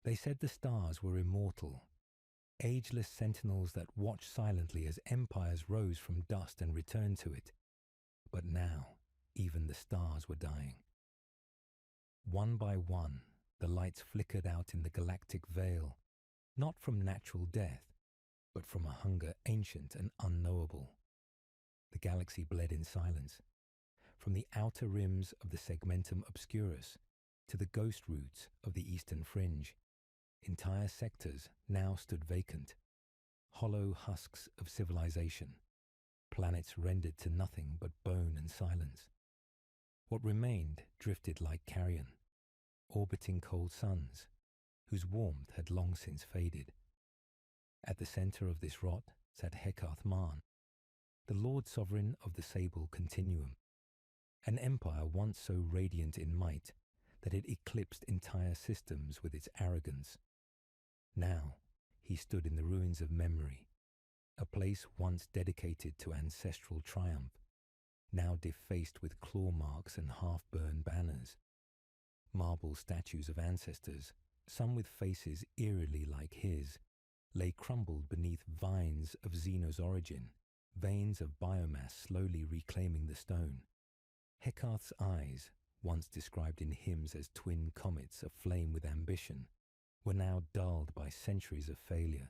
They said the stars were immortal, ageless sentinels that watched silently as empires rose from dust and returned to it. But now, even the stars were dying. One by one, the lights flickered out in the galactic veil, not from natural death, but from a hunger ancient and unknowable. The galaxy bled in silence, from the outer rims of the segmentum obscurus to the ghost roots of the eastern fringe. Entire sectors now stood vacant, hollow husks of civilization, planets rendered to nothing but bone and silence. What remained drifted like carrion, orbiting cold suns, whose warmth had long since faded. At the center of this rot sat Hekath Marn, the Lord Sovereign of the Sable Continuum, an empire once so radiant in might that it eclipsed entire systems with its arrogance. Now he stood in the ruins of memory, a place once dedicated to ancestral triumph, now defaced with claw marks and half-burned banners. Marble statues of ancestors, some with faces eerily like his, lay crumbled beneath vines of Xeno's origin, veins of biomass slowly reclaiming the stone. Hekath's eyes, once described in hymns as twin comets aflame with ambition, were now dulled by centuries of failure.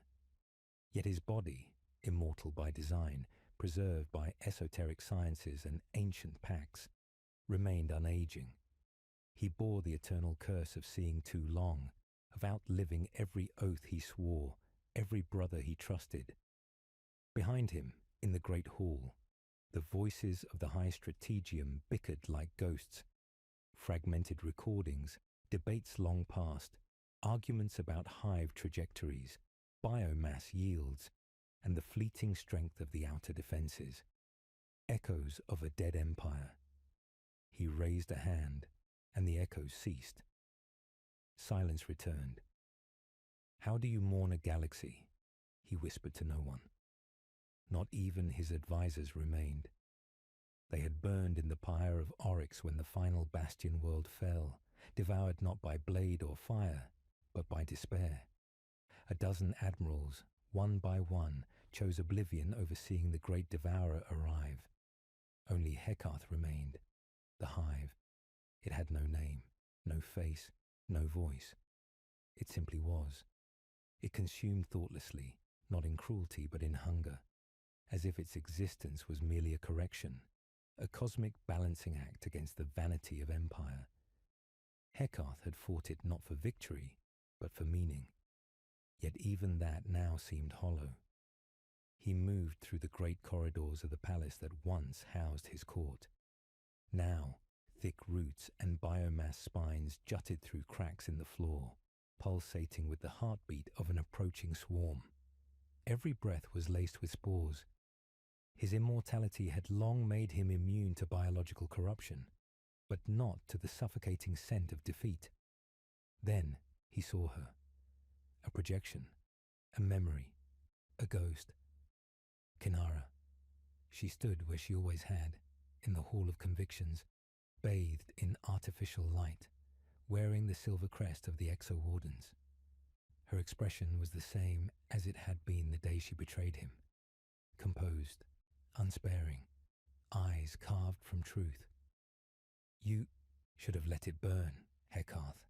Yet his body, immortal by design, preserved by esoteric sciences and ancient pacts, remained unaging. He bore the eternal curse of seeing too long, of outliving every oath he swore, every brother he trusted. Behind him, in the great hall, the voices of the High Strategium bickered like ghosts. Fragmented recordings, debates long past, arguments about hive trajectories, biomass yields, and the fleeting strength of the outer defenses. Echoes of a dead empire. He raised a hand, and the echoes ceased. Silence returned. "How do you mourn a galaxy?" he whispered to no one. Not even his advisors remained. They had burned in the pyre of Oryx when the final bastion world fell, devoured not by blade or fire, but by despair. A dozen admirals, one by one, chose oblivion over seeing the Great Devourer arrive. Only Hekath remained, the hive. It had no name, no face, no voice. It simply was. It consumed thoughtlessly, not in cruelty but in hunger, as if its existence was merely a correction, a cosmic balancing act against the vanity of empire. Hekath had fought it not for victory, but for meaning. Yet even that now seemed hollow. He moved through the great corridors of the palace that once housed his court. Now, thick roots and biomass spines jutted through cracks in the floor, pulsating with the heartbeat of an approaching swarm. Every breath was laced with spores. His immortality had long made him immune to biological corruption, but not to the suffocating scent of defeat. Then he saw her. A projection, a memory, a ghost. Kinara. She stood where she always had, in the Hall of Convictions, bathed in artificial light, wearing the silver crest of the Exo-Wardens. Her expression was the same as it had been the day she betrayed him. Composed, unsparing, eyes carved from truth. "You should have let it burn, Hekath,"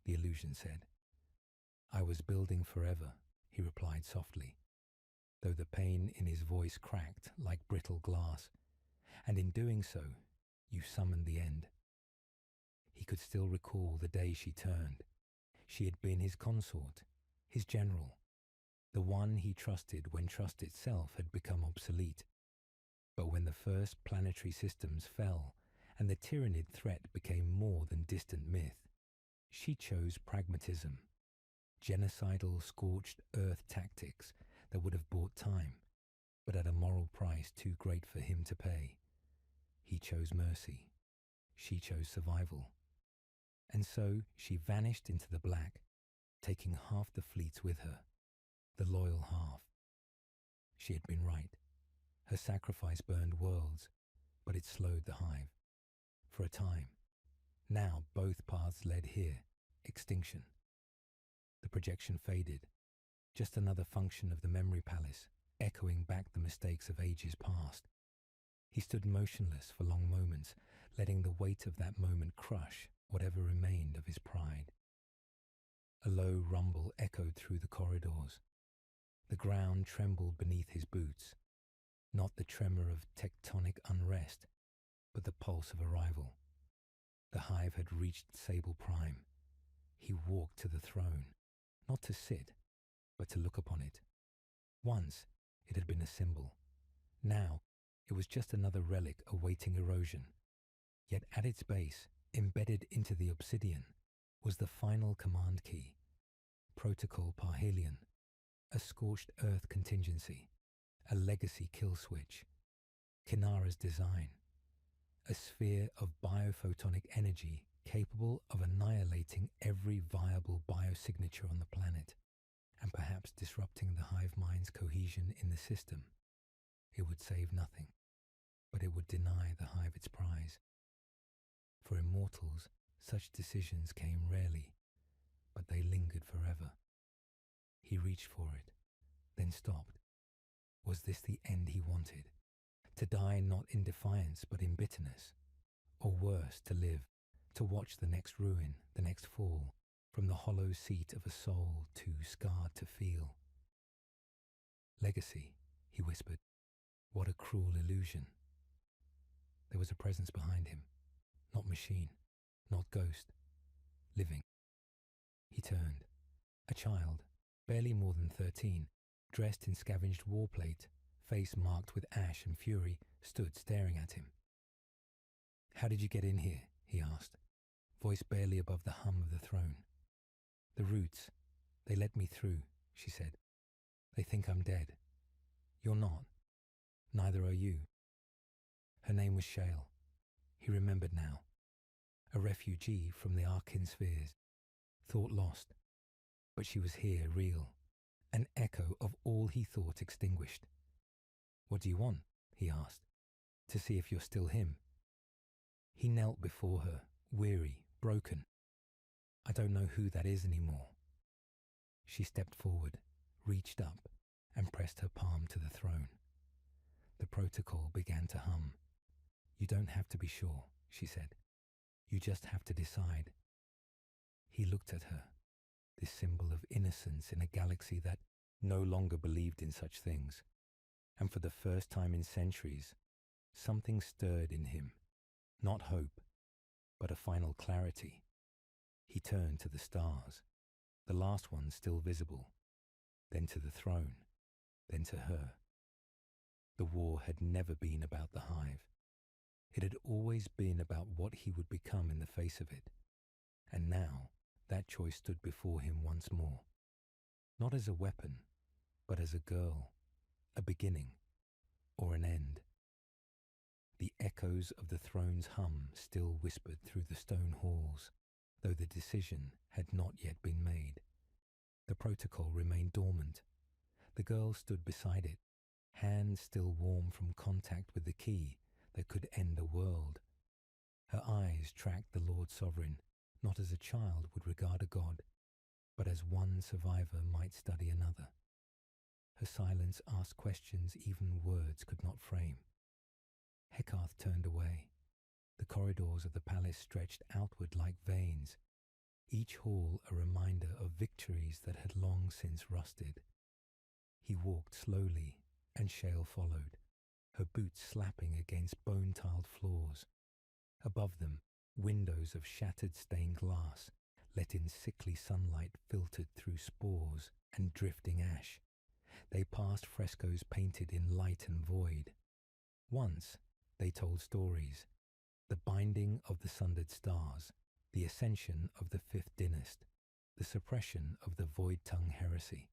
the illusion said. "I was building forever," he replied softly, though the pain in his voice cracked like brittle glass, "and in doing so, you summoned the end." He could still recall the day she turned. She had been his consort, his general, the one he trusted when trust itself had become obsolete. But when the first planetary systems fell and the Tyranid threat became more than distant myth, she chose pragmatism, genocidal scorched earth tactics that would have bought time, but at a moral price too great for him to pay. He chose mercy. She chose survival. And so she vanished into the black, taking half the fleets with her, the loyal half. She had been right. Her sacrifice burned worlds, but it slowed the hive. For a time. Now both paths led here, extinction. The projection faded, just another function of the memory palace, echoing back the mistakes of ages past. He stood motionless for long moments, letting the weight of that moment crush whatever remained of his pride. A low rumble echoed through the corridors. The ground trembled beneath his boots, not the tremor of tectonic unrest, but the pulse of arrival. The hive had reached Sable Prime. He walked to the throne, not to sit, but to look upon it. Once it had been a symbol. Now it was just another relic awaiting erosion. Yet at its base, embedded into the obsidian, was the final command key, Protocol Parhelion, a scorched earth contingency, a legacy kill switch, Kinara's design, a sphere of biophotonic energy capable of annihilating every viable biosignature on the planet, and perhaps disrupting the hive mind's cohesion in the system. It would save nothing, but it would deny the hive its prize. For immortals, such decisions came rarely, but they lingered forever. He reached for it, then stopped. Was this the end he wanted? To die not in defiance but in bitterness? Or worse, to live, to watch the next ruin, the next fall, from the hollow seat of a soul too scarred to feel? Legacy, he whispered. What a cruel illusion. There was a presence behind him. Not machine, not ghost. Living. He turned. A child, barely more than 13, dressed in scavenged warplate, face marked with ash and fury, stood staring at him. How did you get in here? He asked, voice barely above the hum of the throne. The roots. They let me through, she said. They think I'm dead. You're not. Neither are you. Her name was Shale. He remembered now. A refugee from the Arkin spheres. Thought lost. But she was here, real. An echo of all he thought extinguished. What do you want? He asked. To see if you're still him. He knelt before her, weary, broken. I don't know who that is anymore. She stepped forward, reached up, and pressed her palm to the throne. The protocol began to hum. You don't have to be sure, she said. You just have to decide. He looked at her, this symbol of innocence in a galaxy that no longer believed in such things. And for the first time in centuries, something stirred in him. Not hope, but a final clarity. He turned to the stars, the last one still visible, then to the throne, then to her. The war had never been about the hive. It had always been about what he would become in the face of it. And now, that choice stood before him once more. Not as a weapon, but as a girl, a beginning, or an end. The echoes of the throne's hum still whispered through the stone halls, though the decision had not yet been made. The protocol remained dormant. The girl stood beside it, hands still warm from contact with the key that could end a world. Her eyes tracked the Lord Sovereign, not as a child would regard a god, but as one survivor might study another. Her silence asked questions even words could not frame. Heckarth turned away. The corridors of the palace stretched outward like veins, each hall a reminder of victories that had long since rusted. He walked slowly, and Shale followed, her boots slapping against bone-tiled floors. Above them, windows of shattered stained glass let in sickly sunlight filtered through spores and drifting ash. They passed frescoes painted in light and void. Once, they told stories. The binding of the sundered stars, the ascension of the fifth dynast, the suppression of the void-tongue heresy.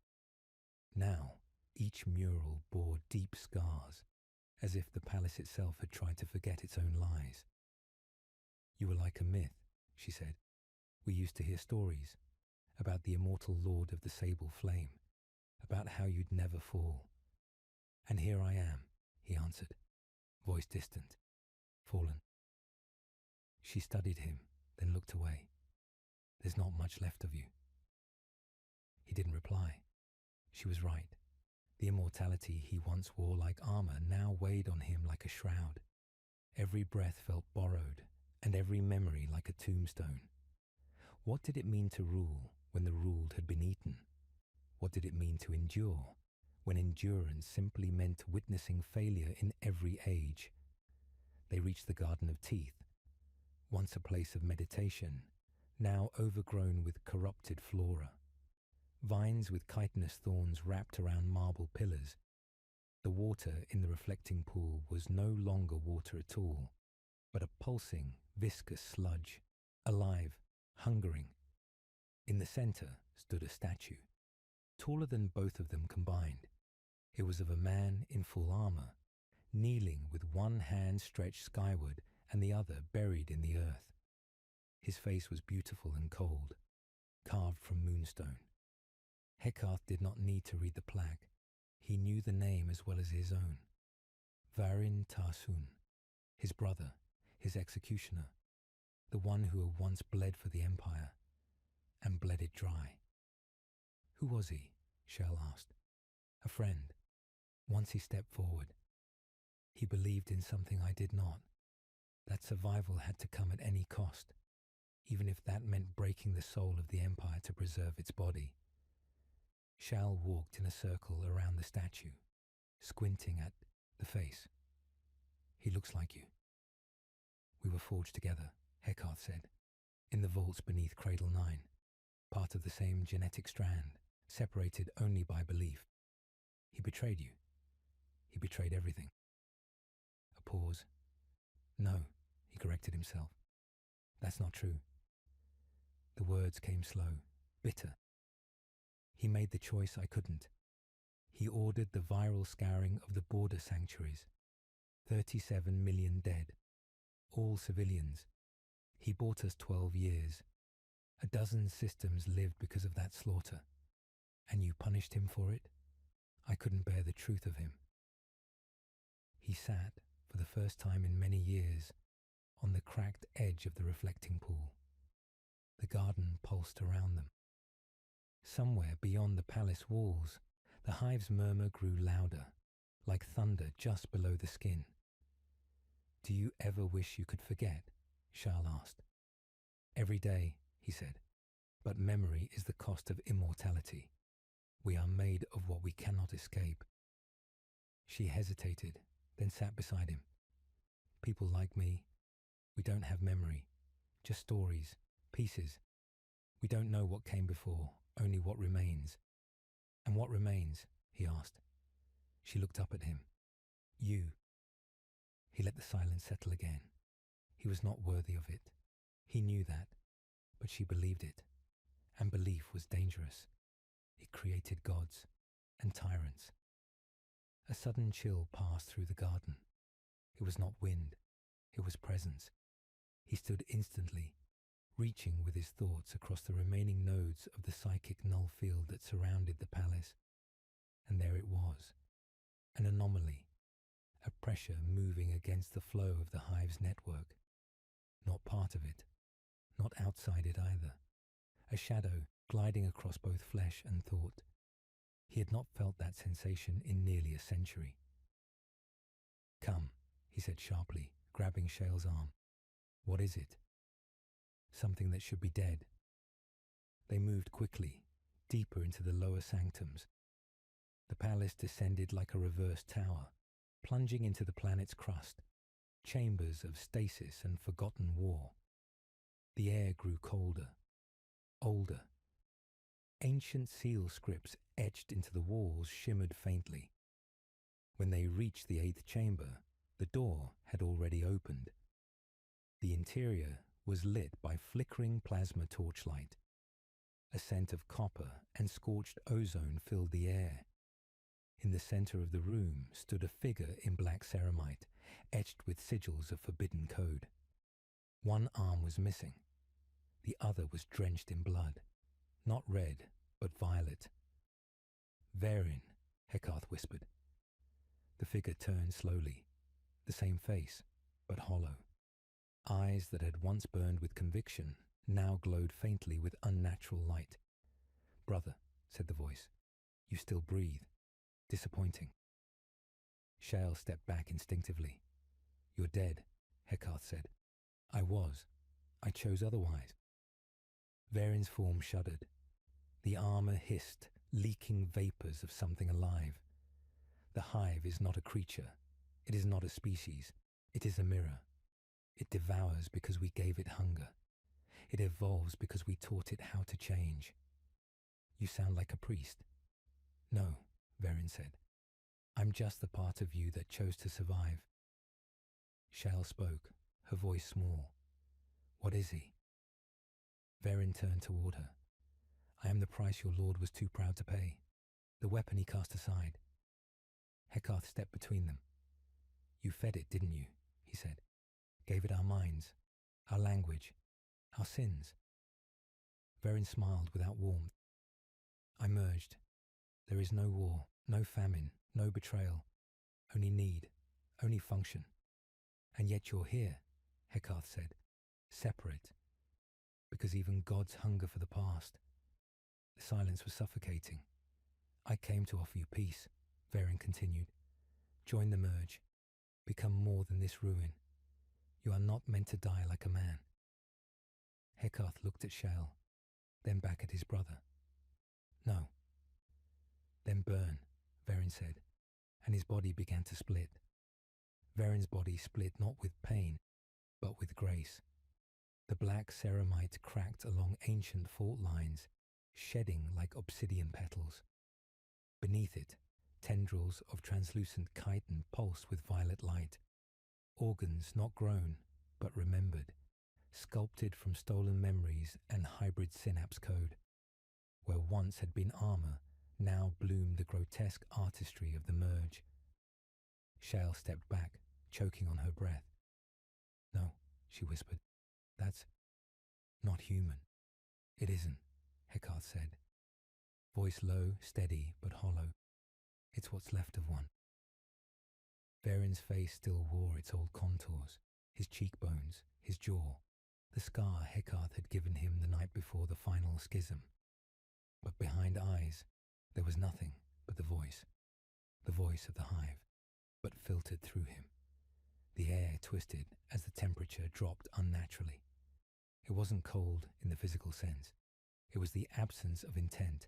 Now, each mural bore deep scars, as if the palace itself had tried to forget its own lies. You were like a myth, she said. We used to hear stories about the immortal lord of the sable flame, about how you'd never fall. And here I am, he answered, voice distant, fallen. She studied him, then looked away. There's not much left of you. didn't reply. She was right. The immortality he once wore like armor now weighed on him like a shroud. Every breath felt borrowed, and every memory like a tombstone. What did it mean to rule when the ruled had been eaten? What did it mean to endure when endurance simply meant witnessing failure in every age? They reached the Garden of Teeth, once a place of meditation, now overgrown with corrupted flora. Vines with chitinous thorns wrapped around marble pillars. The water in the reflecting pool was no longer water at all, but a pulsing, viscous sludge, alive, hungering. In the center stood a statue, taller than both of them combined. It was of a man in full armor, kneeling with one hand stretched skyward and the other buried in the earth. His face was beautiful and cold, carved from moonstone. Heckarth did not need to read the plaque. He knew the name as well as his own. Varin Tarsun, his brother, his executioner, the one who had once bled for the Empire, and bled it dry. Who was he? Shell asked. A friend. Once he stepped forward. He believed in something I did not, that survival had to come at any cost, even if that meant breaking the soul of the Empire to preserve its body. Shal walked in a circle around the statue, squinting at the face. He looks like you. We were forged together, Heckarth said, in the vaults beneath Cradle 9, part of the same genetic strand, separated only by belief. He betrayed you. He betrayed everything. A pause. No, he corrected himself. That's not true. The words came slow, bitter. He made the choice I couldn't. He ordered the viral scouring of the border sanctuaries. 37 million dead. All civilians. He bought us 12 years. A dozen systems lived because of that slaughter. And you punished him for it? I couldn't bear the truth of him. He sat, for the first time in many years, on the cracked edge of the reflecting pool. The garden pulsed around them. Somewhere beyond the palace walls, the hive's murmur grew louder, like thunder just below the skin. Do you ever wish you could forget? Shal asked. Every day, he said, but memory is the cost of immortality. We are made of what we cannot escape. She hesitated, then sat beside him. People like me, we don't have memory, just stories, pieces. We don't know what came before, only what remains. And what remains? He asked. She looked up at him. You. He let the silence settle again. He was not worthy of it. He knew that, but she believed it. And belief was dangerous. It created gods and tyrants. A sudden chill passed through the garden. It was not wind. It was presence. He stood instantly, reaching with his thoughts across the remaining nodes of the psychic null field that surrounded the palace. And there it was, an anomaly, a pressure moving against the flow of the hive's network. Not part of it, not outside it either. A shadow gliding across both flesh and thought. He had not felt that sensation in nearly a century. Come, he said sharply, grabbing Shale's arm. What is it? Something that should be dead. They moved quickly, deeper into the lower sanctums. The palace descended like a reversed tower, plunging into the planet's crust, chambers of stasis and forgotten war. The air grew colder, older. Ancient seal scripts etched into the walls shimmered faintly. When they reached the 8th chamber, the door had already opened. The interior was lit by flickering plasma torchlight. A scent of copper and scorched ozone filled the air. In the center of the room stood a figure in black ceramite, etched with sigils of forbidden code. One arm was missing. The other was drenched in blood, not red, but violet. Varin, Heckarth whispered. The figure turned slowly, the same face, but hollow. Eyes that had once burned with conviction now glowed faintly with unnatural light. Brother, said the voice. "You still breathe. Disappointing." Shale stepped back instinctively. "You're dead," Heckarth said. "I was. I chose otherwise." Varin's form shuddered. The armor hissed, leaking vapors of something alive. The hive is not a creature. It is not a species. It is a mirror. It devours because we gave it hunger. It evolves because we taught it how to change. "You sound like a priest." "No," Varin said. "I'm just the part of you that chose to survive." Shale spoke, her voice small. "What is he?" Varin turned toward her. "I am the price your lord was too proud to pay. The weapon he cast aside." Heckarth stepped between them. "You fed it, didn't you?" he said. "Gave it our minds, our language, our sins." Varin smiled without warmth. "I merged. There is no war, no famine, no betrayal. Only need, only function. And yet you're here," Heckarth said, "separate. Because even gods hunger for the past." The silence was suffocating. "I came to offer you peace," Varin continued. "Join the merge. Become more than this ruin. You are not meant to die like a man." Heckarth looked at Shale, then back at his brother. "No." "Then burn," Varin said, and his body began to split. Varin's body split not with pain, but with grace. The black ceramite cracked along ancient fault lines, shedding like obsidian petals. Beneath it, tendrils of translucent chitin pulsed with violet light. Organs not grown, but remembered, sculpted from stolen memories and hybrid synapse code. Where once had been armor, now bloomed the grotesque artistry of the merge. Shale stepped back, choking on her breath. "No," she whispered. "That's not human." "It isn't," Heckarth said. Voice low, steady, but hollow. "It's what's left of one." Varin's face still wore its old contours, his cheekbones, his jaw, the scar Heckarth had given him the night before the final schism. But behind eyes, there was nothing but the voice of the hive, but filtered through him. The air twisted as the temperature dropped unnaturally. It wasn't cold in the physical sense. It was the absence of intent,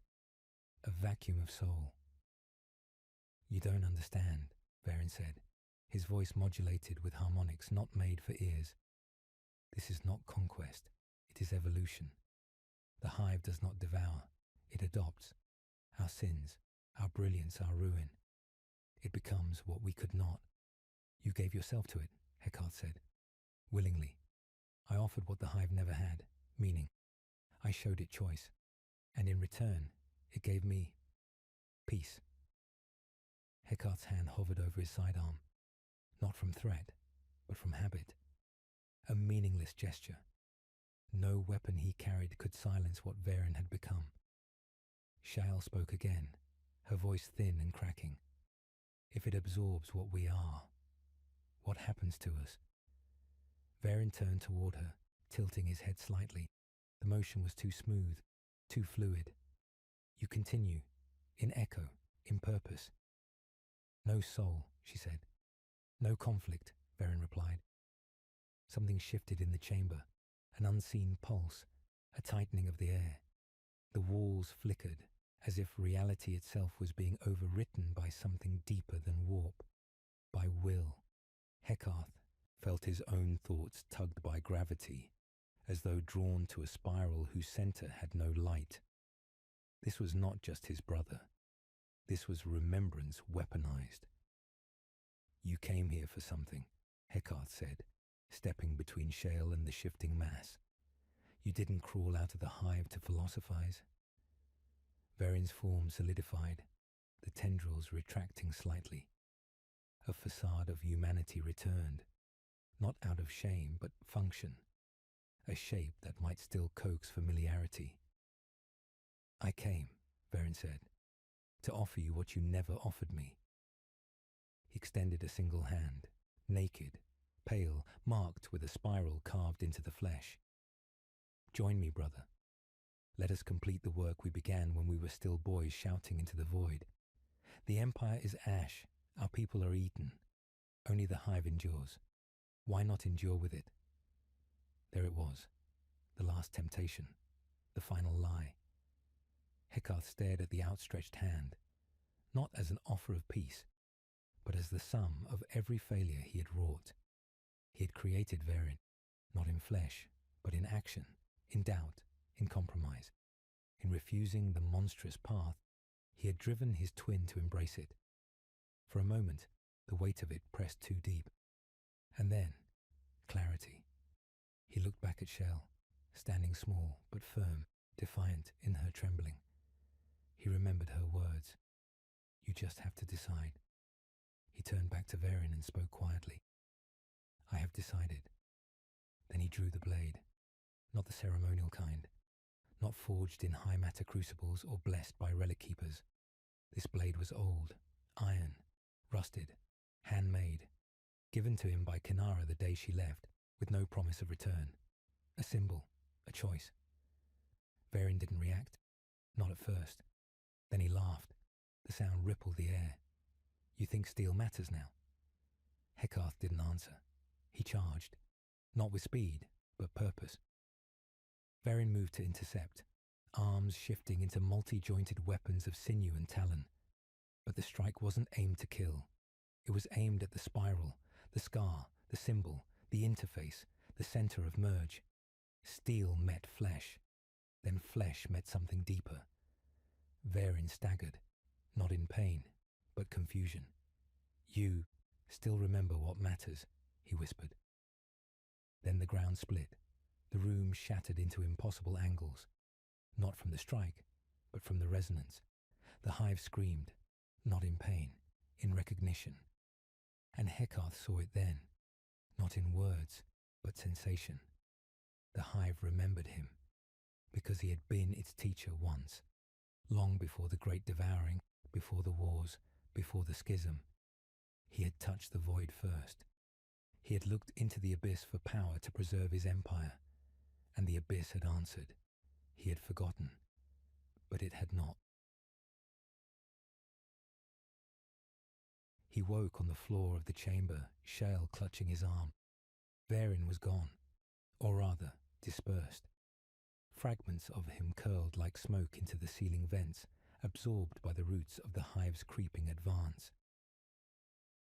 a vacuum of soul. "You don't understand," Varin said, his voice modulated with harmonics not made for ears. "This is not conquest. It is evolution. The hive does not devour. It adopts. Our sins, our brilliance, our ruin. It becomes what we could not." "You gave yourself to it," Heckarth said. "Willingly. I offered what the hive never had, meaning. I showed it choice. And in return, it gave me peace." Heckarth's hand hovered over his sidearm, not from threat, but from habit. A meaningless gesture. No weapon he carried could silence what Varin had become. Shale spoke again, her voice thin and cracking. "If it absorbs what we are, what happens to us?" Varin turned toward her, tilting his head slightly. The motion was too smooth, too fluid. "You continue, in echo, in purpose." "No soul," she said. "No conflict," Varin replied. Something shifted in the chamber, an unseen pulse, a tightening of the air. The walls flickered, as if reality itself was being overwritten by something deeper than warp, by will. Heckarth felt his own thoughts tugged by gravity, as though drawn to a spiral whose center had no light. This was not just his brother. This was remembrance weaponized. "You came here for something," Heckarth said, stepping between Shale and the shifting mass. "You didn't crawl out of the hive to philosophize." Varin's form solidified, the tendrils retracting slightly. A facade of humanity returned, not out of shame, but function, a shape that might still coax familiarity. "I came," Varin said, "to offer you what you never offered me." He extended a single hand, naked, pale, marked with a spiral carved into the flesh. "Join me, brother." Let us complete the work we began when we were still boys shouting into the void. The Empire is ash, our people are eaten. Only the Hive endures. Why not endure with it? There it was, the last temptation, the final lie. Heckarth stared at the outstretched hand, not as an offer of peace, but as the sum of every failure he had wrought. He had created Verin, not in flesh, but in action, in doubt, in compromise. In refusing the monstrous path, he had driven his twin to embrace it. For a moment, the weight of it pressed too deep. And then, clarity. He looked back at Shell, standing small but firm, defiant in her trembling. He remembered her words. You just have to decide. He turned back to Verin and spoke quietly. I have decided. Then he drew the blade, not the ceremonial kind, not forged in high matter crucibles or blessed by relic keepers. This blade was old, iron, rusted, handmade, given to him by Kinara the day she left, with no promise of return. A symbol, a choice. Verin didn't react, not at first. Then he laughed. The sound rippled the air. You think steel matters now? Heckarth didn't answer. He charged, not with speed, but purpose. Verin moved to intercept, arms shifting into multi-jointed weapons of sinew and talon. But the strike wasn't aimed to kill. It was aimed at the spiral, the scar, the symbol, the interface, the center of merge. Steel met flesh. Then flesh met something deeper. Verin staggered, not in pain, but confusion. You still remember what matters, he whispered. Then the ground split. The room shattered into impossible angles. Not from the strike, but from the resonance. The Hive screamed, not in pain, in recognition. And Heckarth saw it then, not in words, but sensation. The Hive remembered him, because he had been its teacher once, long before the Great Devouring, before the wars, before the schism. He had touched the void first. He had looked into the abyss for power to preserve his empire, and the abyss had answered. He had forgotten, but it had not. He woke on the floor of the chamber, Shale clutching his arm. Verin was gone, or rather, dispersed. Fragments of him curled like smoke into the ceiling vents, absorbed by the roots of the Hive's creeping advance.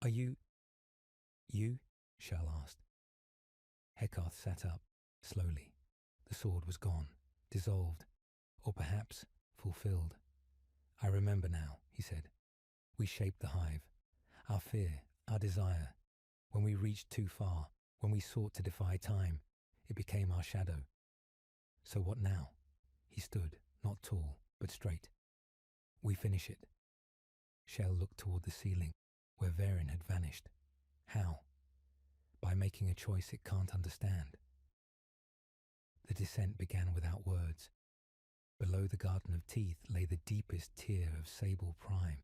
Are you? Shale asked. Heckarth sat up, slowly. The sword was gone, dissolved, or perhaps fulfilled. I remember now, he said. We shaped the Hive. Our fear, our desire. When we reached too far, when we sought to defy time, it became our shadow. So what now? He stood, not tall, but straight. We finish it. Shell looked toward the ceiling, where Verin had vanished. How? By making a choice it can't understand. The descent began without words. Below the Garden of Teeth lay the deepest tier of sable prime,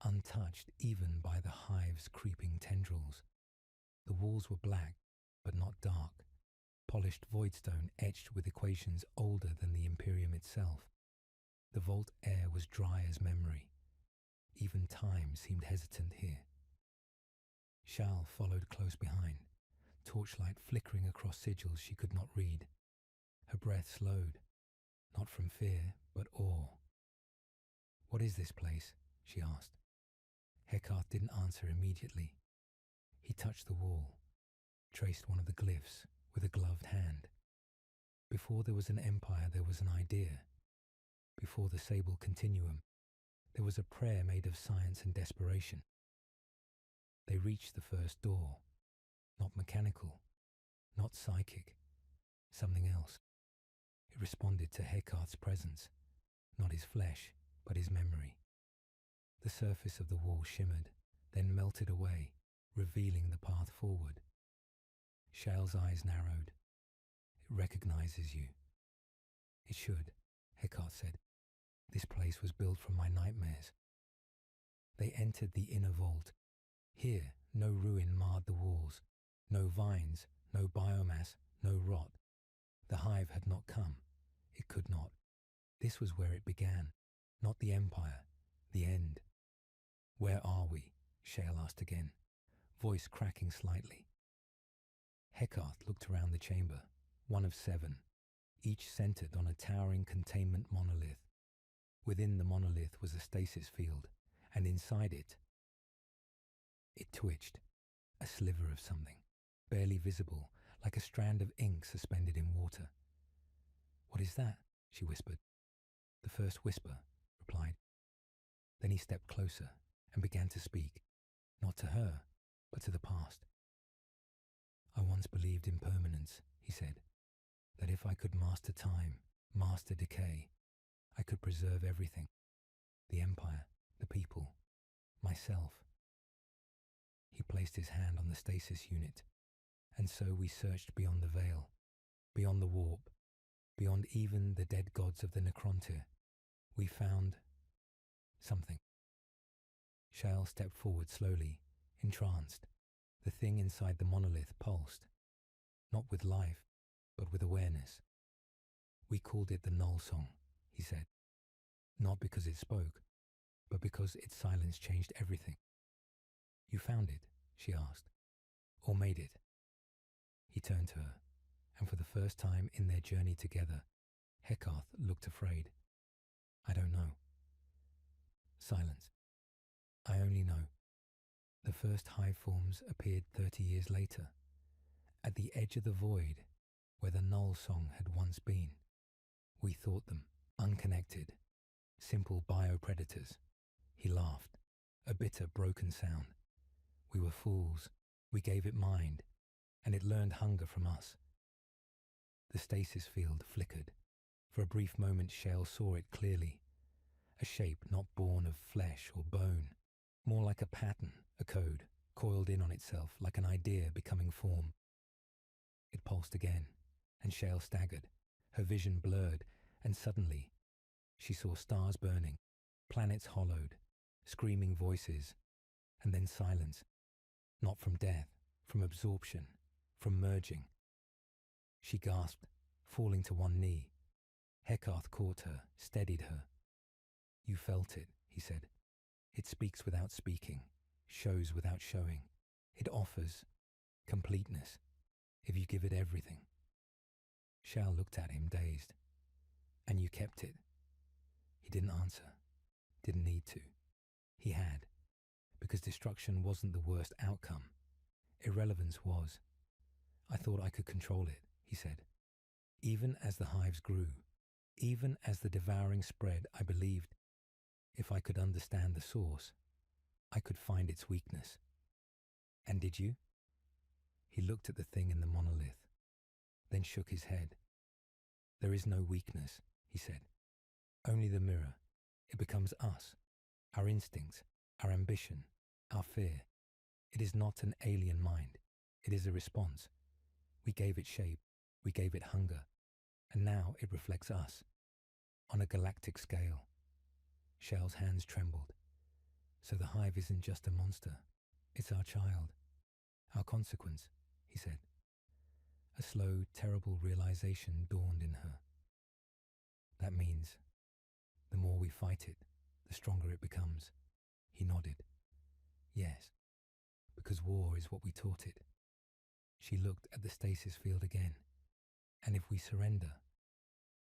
untouched even by the Hive's creeping tendrils. The walls were black, but not dark, polished voidstone etched with equations older than the Imperium itself. The vault air was dry as memory. Even time seemed hesitant here. Shal followed close behind, torchlight flickering across sigils she could not read. Her breath slowed, not from fear, but awe. What is this place? She asked. Heckarth didn't answer immediately. He touched the wall, traced one of the glyphs with a gloved hand. Before there was an empire, there was an idea. Before the sable continuum, there was a prayer made of science and desperation. They reached the first door, not mechanical, not psychic, something else. It responded to Heckarth's presence, not his flesh, but his memory. The surface of the wall shimmered, then melted away, revealing the path forward. Shale's eyes narrowed. It recognizes you. It should, Heckarth said. This place was built from my nightmares. They entered the inner vault. Here, no ruin marred the walls. No vines, no biomass, no rot. The Hive had not come. It could not. This was where it began, not the Empire, the end. Where are we? Shale asked again, voice cracking slightly. Heckarth looked around the chamber, one of 7, each centered on a towering containment monolith. Within the monolith was a stasis field, and inside it twitched, a sliver of something, barely visible, like a strand of ink suspended in water. "What is that?" she whispered. The first whisper replied. Then he stepped closer and began to speak, not to her, but to the past. "I once believed in permanence," he said, "that if I could master time, master decay, I could preserve everything. The Empire, the people, myself." He placed his hand on the stasis unit, and so we searched beyond the veil, beyond the warp, beyond even the dead gods of the Necrontyr. We found something. Shale stepped forward slowly, entranced. The thing inside the monolith pulsed, not with life, but with awareness. "We called it the Null Song," he said. "Not because it spoke, but because its silence changed everything." "You found it?" she asked. "Or made it?" He turned to her, and for the first time in their journey together, Heckarth looked afraid. "I don't know." Silence. "I only know. The first hive forms appeared 30 years later, at the edge of the void where the Null Song had once been. We thought them unconnected, simple biopredators." He laughed, a bitter, broken sound. "We were fools. We gave it mind, and it learned hunger from us." The stasis field flickered. For a brief moment Shale saw it clearly. A shape not born of flesh or bone, more like a pattern, a code, coiled in on itself like an idea becoming form. It pulsed again, and Shale staggered, her vision blurred, and suddenly she saw stars burning, planets hollowed, screaming voices, and then silence. Not from death, from absorption, from merging. She gasped, falling to one knee. Heckarth caught her, steadied her. "You felt it," he said. "It speaks without speaking, shows without showing. It offers completeness, if you give it everything." Shale looked at him, dazed. "And you kept it?" He didn't answer, didn't need to. He had, because destruction wasn't the worst outcome. Irrelevance was. "I thought I could control it," he said. "Even as the hives grew, even as the devouring spread, I believed if I could understand the source, I could find its weakness." "And did you?" He looked at the thing in the monolith, then shook his head. "There is no weakness," he said. "Only the mirror. It becomes us, our instincts, our ambition, our fear. It is not an alien mind. It is a response. We gave it shape, we gave it hunger, and now it reflects us, on a galactic scale." Shale's hands trembled. "So the hive isn't just a monster, it's our child, our consequence," he said. A slow, terrible realization dawned in her. "That means the more we fight it, the stronger it becomes." He nodded. "Yes, because war is what we taught it." She looked at the stasis field again. "And if we surrender,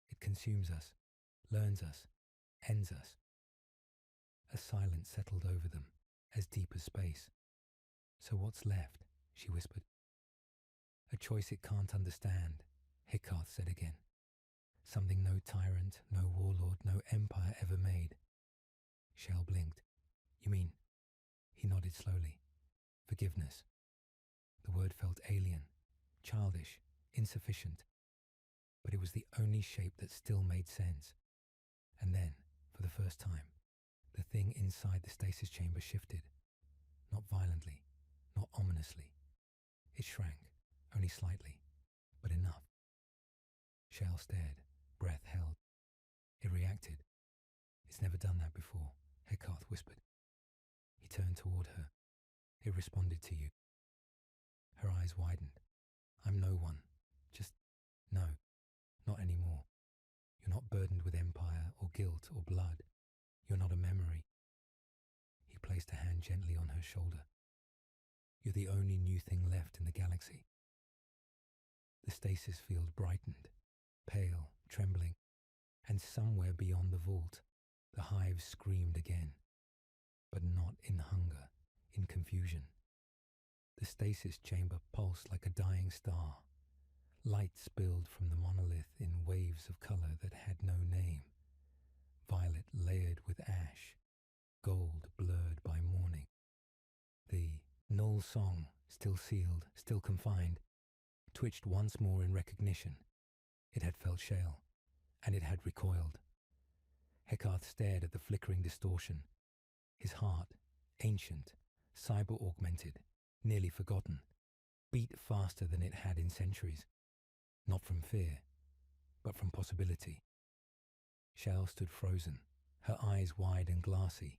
it consumes us, learns us, ends us." A silence settled over them, as deep as space. "So what's left?" she whispered. "A choice it can't understand," Heckarth said again. "Something no tyrant, no warlord, no empire ever made." Shale blinked. "You mean?" He nodded slowly. "Forgiveness." The word felt alien, childish, insufficient. But it was the only shape that still made sense. And then, for the first time, the thing inside the stasis chamber shifted. Not violently, not ominously. It shrank, only slightly, but enough. Shale stared, breath held. It reacted. "It's never done that before," Heckarth whispered. He turned toward her. "It responded to you." Her eyes widened. "I'm no one. Just no, not anymore. You're not burdened with empire or guilt or blood. You're not a memory. He placed a hand gently on her shoulder. You're the only new thing left in the galaxy. The stasis field brightened, pale, trembling, and somewhere beyond the vault, the hive screamed again, but not in hunger, in confusion. The stasis chamber pulsed like a dying star. Light spilled from the monolith in waves of color that had no name. Violet layered with ash, gold blurred by morning. The null song, still sealed, still confined, twitched once more in recognition. It had felt Shale, and it had recoiled. Heckarth stared at the flickering distortion. His heart, ancient, cyber-augmented, nearly forgotten, beat faster than it had in centuries. Not from fear, but from possibility. Shale stood frozen, her eyes wide and glassy,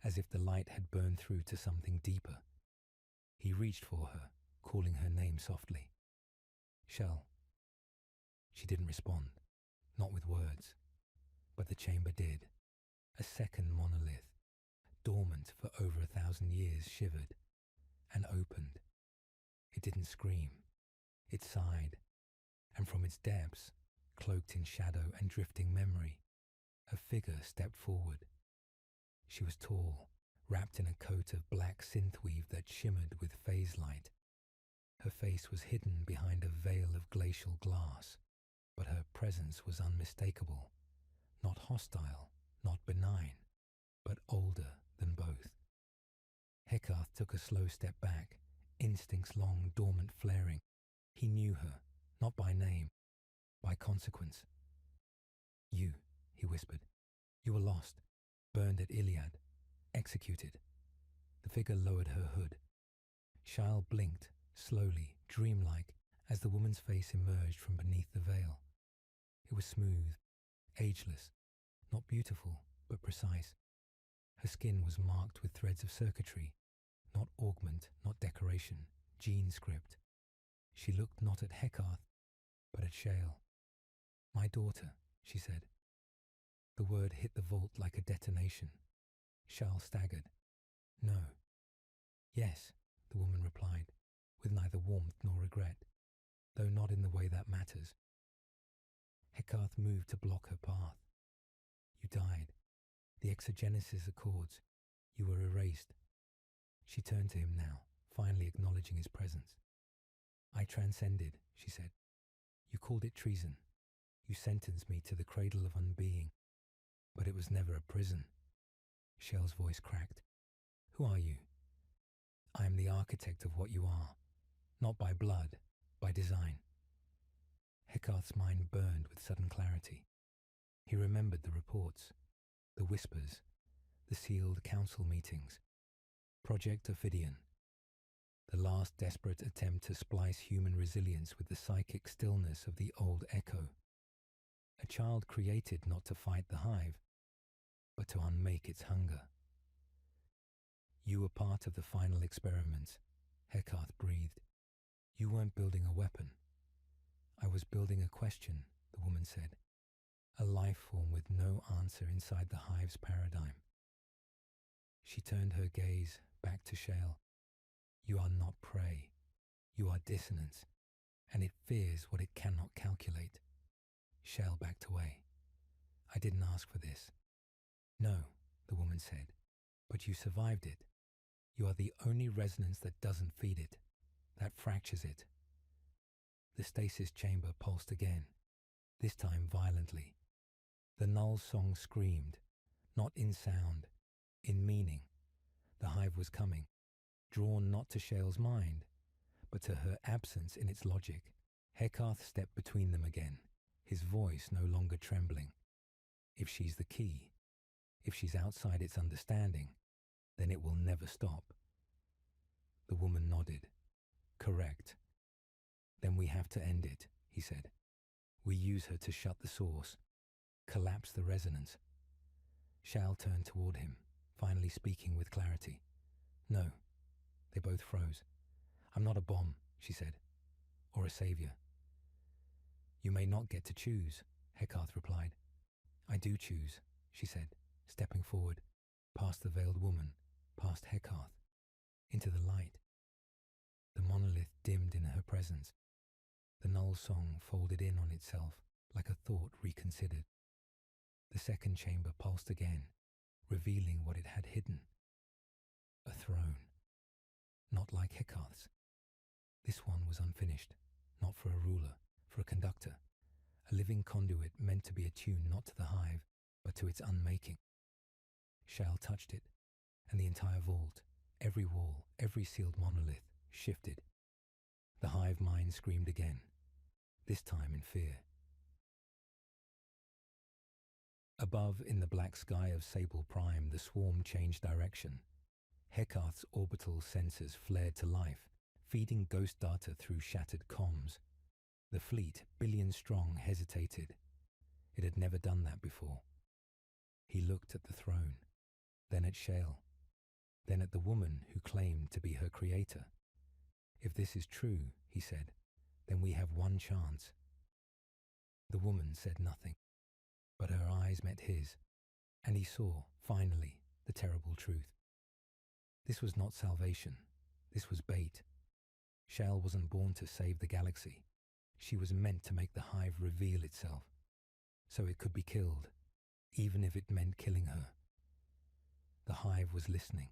as if the light had burned through to something deeper. He reached for her, calling her name softly. Shale. She didn't respond, not with words, but the chamber did. A second monolith, dormant for over 1,000 years, shivered and opened. It didn't scream. It sighed, and from its depths, cloaked in shadow and drifting memory, a figure stepped forward. She was tall, wrapped in a coat of black synthweave that shimmered with phase light. Her face was hidden behind a veil of glacial glass, but her presence was unmistakable, not hostile, not benign, but older than both. Heckarth took a slow step back, instincts long dormant flaring. He knew her, not by name, by consequence. You, he whispered. You were lost, burned at Iliad, executed. The figure lowered her hood. Shale blinked, slowly, dreamlike, as the woman's face emerged from beneath the veil. It was smooth, ageless, not beautiful, but precise. Her skin was marked with threads of circuitry, not augment, not decoration, gene script. She looked not at Heckarth, but at Shale. My daughter, she said. The word hit the vault like a detonation. Shale staggered. No. Yes, the woman replied, with neither warmth nor regret, though not in the way that matters. Heckarth moved to block her path. You died. The exogenesis accords. You were erased. She turned to him now, finally acknowledging his presence. I transcended, she said. You called it treason. You sentenced me to the cradle of unbeing. But it was never a prison. Shale's voice cracked. Who are you? I am the architect of what you are. Not by blood, by design. Heckarth's mind burned with sudden clarity. He remembered the reports, the whispers, the sealed council meetings. Project Ophidian. The last desperate attempt to splice human resilience with the psychic stillness of the old echo. A child created not to fight the hive, but to unmake its hunger. You were part of the final experiments, Heckarth breathed. You weren't building a weapon. I was building a question, the woman said. A life form with no answer inside the hive's paradigm. She turned her gaze back to Shale. You are not prey. You are dissonance, and it fears what it cannot calculate. Shale backed away. I didn't ask for this. No, the woman said, but you survived it. You are the only resonance that doesn't feed it, that fractures it. The stasis chamber pulsed again, this time violently. The null song screamed, not in sound, in meaning. The hive was coming, drawn not to Shale's mind, but to her absence in its logic. Heckarth stepped between them again, his voice no longer trembling. If she's the key, if she's outside its understanding, then it will never stop. The woman nodded. Correct. Then we have to end it, he said. We use her to shut the source, collapse the resonance. Shale turned toward him, finally speaking with clarity. No. They both froze. I'm not a bomb, she said, or a savior. You may not get to choose, Heckarth replied. I do choose, she said, stepping forward, past the veiled woman, past Heckarth, into the light. The monolith dimmed in her presence. The null song folded in on itself like a thought reconsidered. The second chamber pulsed again, revealing what it had hidden. A throne. Not like Heckarth's. This one was unfinished, not for a ruler, for a conductor, a living conduit meant to be attuned not to the hive, but to its unmaking. Shal touched it, and the entire vault, every wall, every sealed monolith, shifted. The hive mind screamed again, this time in fear. Above, in the black sky of Sable Prime, the swarm changed direction. Heckarth's orbital sensors flared to life, feeding ghost data through shattered comms. The fleet, billion-strong, hesitated. It had never done that before. He looked at the throne, then at Shale, then at the woman who claimed to be her creator. If this is true, he said, then we have one chance. The woman said nothing, but her eyes met his, and he saw, finally, the terrible truth. This was not salvation. This was bait. Shale wasn't born to save the galaxy. She was meant to make the hive reveal itself, so it could be killed, even if it meant killing her. The hive was listening.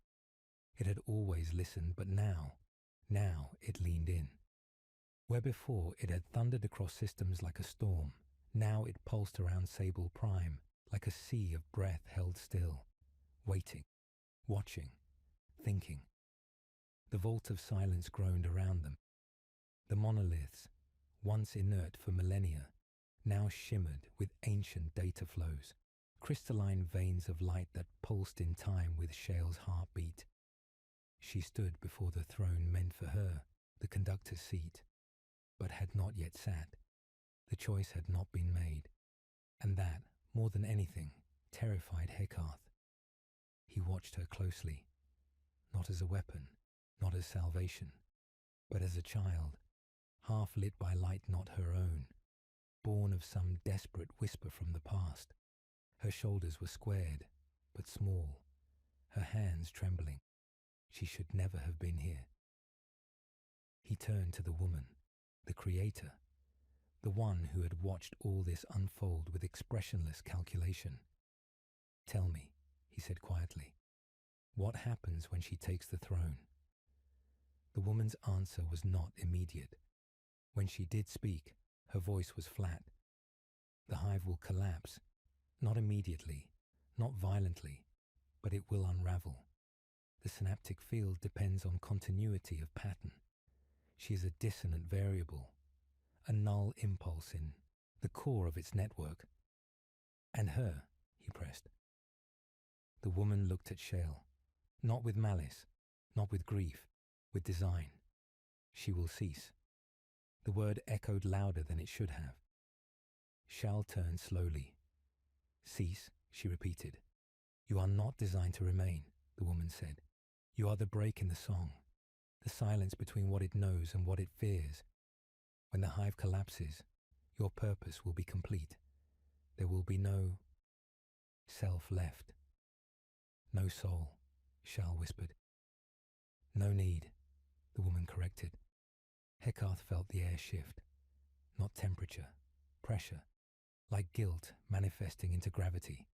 It had always listened, but now it leaned in. Where before it had thundered across systems like a storm, now it pulsed around Sable Prime like a sea of breath held still, waiting, watching, thinking. The vault of silence groaned around them. The monoliths, once inert for millennia, now shimmered with ancient data flows, crystalline veins of light that pulsed in time with Shale's heartbeat. She stood before the throne meant for her, the conductor's seat, but had not yet sat. The choice had not been made, and that, more than anything, terrified Heckarth. He watched her closely, not as a weapon, not as salvation, but as a child, half lit by light not her own, born of some desperate whisper from the past. Her shoulders were squared, but small, her hands trembling. She should never have been here. He turned to the woman, the creator, the one who had watched all this unfold with expressionless calculation. Tell me, he said quietly, what happens when she takes the throne? The woman's answer was not immediate. When she did speak, her voice was flat. The hive will collapse, not immediately, not violently, but it will unravel. The synaptic field depends on continuity of pattern. She is a dissonant variable, a null impulse in the core of its network. And her, he pressed. The woman looked at Shale, not with malice, not with grief, with design. She will cease. The word echoed louder than it should have. Shale turned slowly. Cease, she repeated. You are not designed to remain, the woman said. You are the break in the song, the silence between what it knows and what it fears. When the hive collapses, your purpose will be complete. There will be no self left. No soul, Shal whispered. No need, the woman corrected. Heckarth felt the air shift, not temperature, pressure, like guilt manifesting into gravity.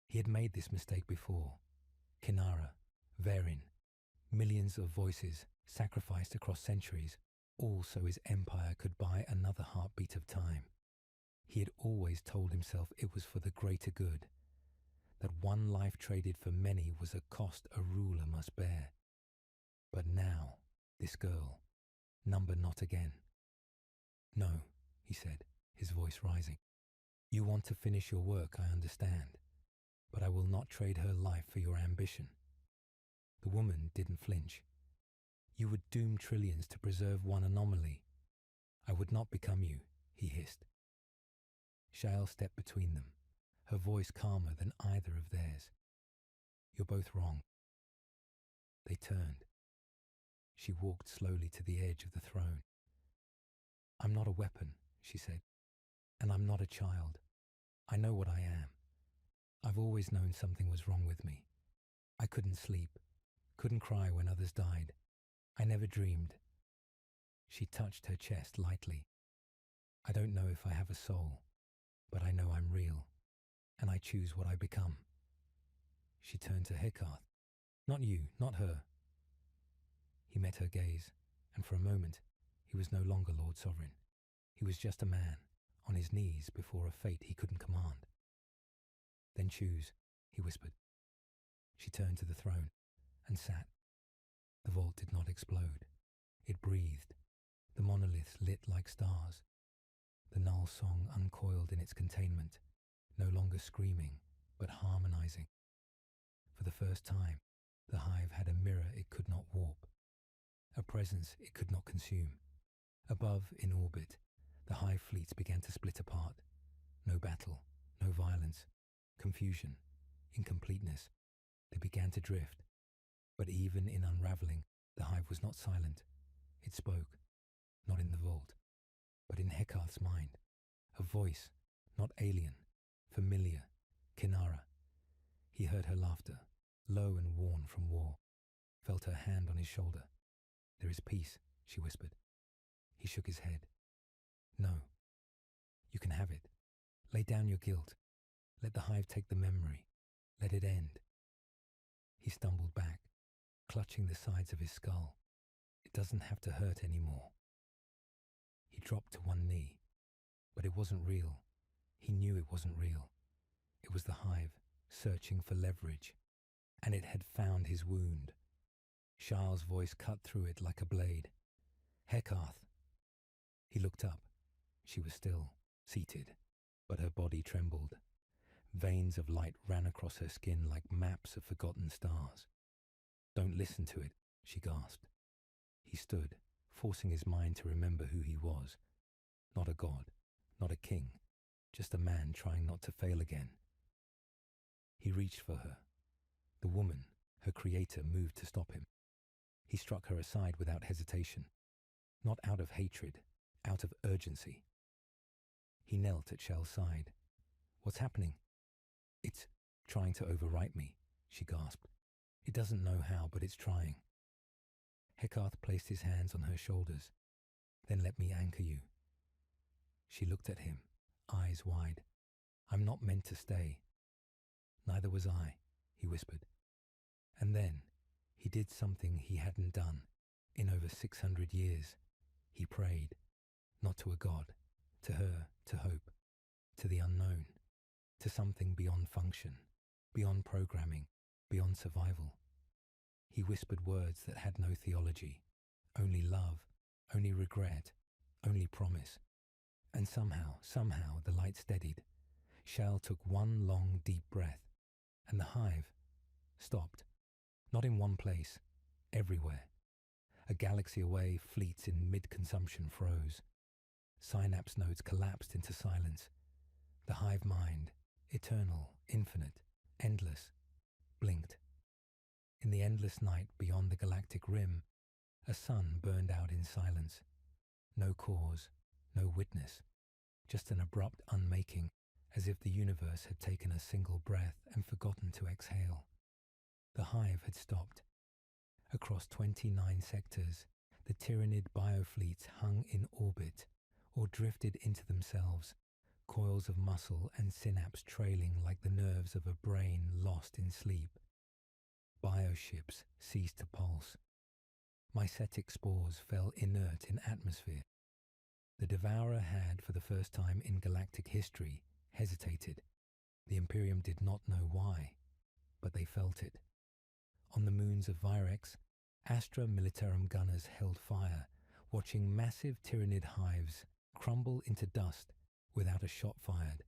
He had made this mistake before. Kinara, Verin, millions of voices sacrificed across centuries, all so his empire could buy another heartbeat of time. He had always told himself it was for the greater good, that one life traded for many was a cost a ruler must bear. But now, this girl, number not again. No, he said, his voice rising. You want to finish your work, I understand, but I will not trade her life for your ambition. The woman didn't flinch. You would doom trillions to preserve one anomaly. I would not become you, he hissed. Shale stepped between them, her voice calmer than either of theirs. You're both wrong. They turned. She walked slowly to the edge of the throne. I'm not a weapon, she said, and I'm not a child. I know what I am. I've always known something was wrong with me. I couldn't sleep, couldn't cry when others died. I never dreamed. She touched her chest lightly. I don't know if I have a soul, but I know I'm real, and I choose what I become. She turned to Heckarth. Not you, not her. He met her gaze, and for a moment, he was no longer Lord Sovereign. He was just a man, on his knees before a fate he couldn't command. Then choose, he whispered. She turned to the throne and sat. The vault did not explode. It breathed. The monoliths lit like stars. The null song uncoiled in its containment, no longer screaming, but harmonizing. For the first time, the hive had a mirror it could not warp, a presence it could not consume. Above, in orbit, the hive fleets began to split apart. No battle, no violence, confusion, incompleteness. They began to drift. But even in unraveling, the hive was not silent. It spoke, not in the vault, but in Heckarth's mind. A voice, not alien, familiar, Kinara. He heard her laughter, low and worn from war, felt her hand on his shoulder. There is peace, she whispered. He shook his head. No. You can have it. Lay down your guilt. Let the hive take the memory. Let it end. He stumbled back, clutching the sides of his skull. It doesn't have to hurt anymore. He dropped to one knee, but it wasn't real. He knew it wasn't real. It was the hive, searching for leverage, and it had found his wound. Charles' voice cut through it like a blade. Heckarth. He looked up. She was still, seated, but her body trembled. Veins of light ran across her skin like maps of forgotten stars. Don't listen to it, she gasped. He stood, forcing his mind to remember who he was. Not a god, not a king, just a man trying not to fail again. He reached for her. The woman, her creator, moved to stop him. He struck her aside without hesitation, not out of hatred, out of urgency. He knelt at Shell's side. What's happening? It's trying to overwrite me, she gasped. It doesn't know how, but it's trying. Heckarth placed his hands on her shoulders. Then let me anchor you. She looked at him, eyes wide. I'm not meant to stay. Neither was I, he whispered. And then he did something he hadn't done in over 600 years. He prayed, not to a god, to her, to hope, to the unknown, to something beyond function, beyond programming, beyond survival. He whispered words that had no theology, only love, only regret, only promise. And somehow the light steadied. Shell took one long, deep breath, and the hive stopped. Not in one place, everywhere. A galaxy away, fleets in mid-consumption froze. Synapse nodes collapsed into silence. The hive mind, eternal, infinite, endless, blinked. In the endless night beyond the galactic rim, a sun burned out in silence. No cause, no witness, just an abrupt unmaking, as if the universe had taken a single breath and forgotten to exhale. The hive had stopped. Across 29 sectors, the Tyranid biofleets hung in orbit or drifted into themselves, coils of muscle and synapse trailing like the nerves of a brain lost in sleep. Bioships ceased to pulse. Mycetic spores fell inert in atmosphere. The Devourer had, for the first time in galactic history, hesitated. The Imperium did not know why, but they felt it. On the moons of Virex, Astra Militarum gunners held fire, watching massive Tyranid hives crumble into dust without a shot fired.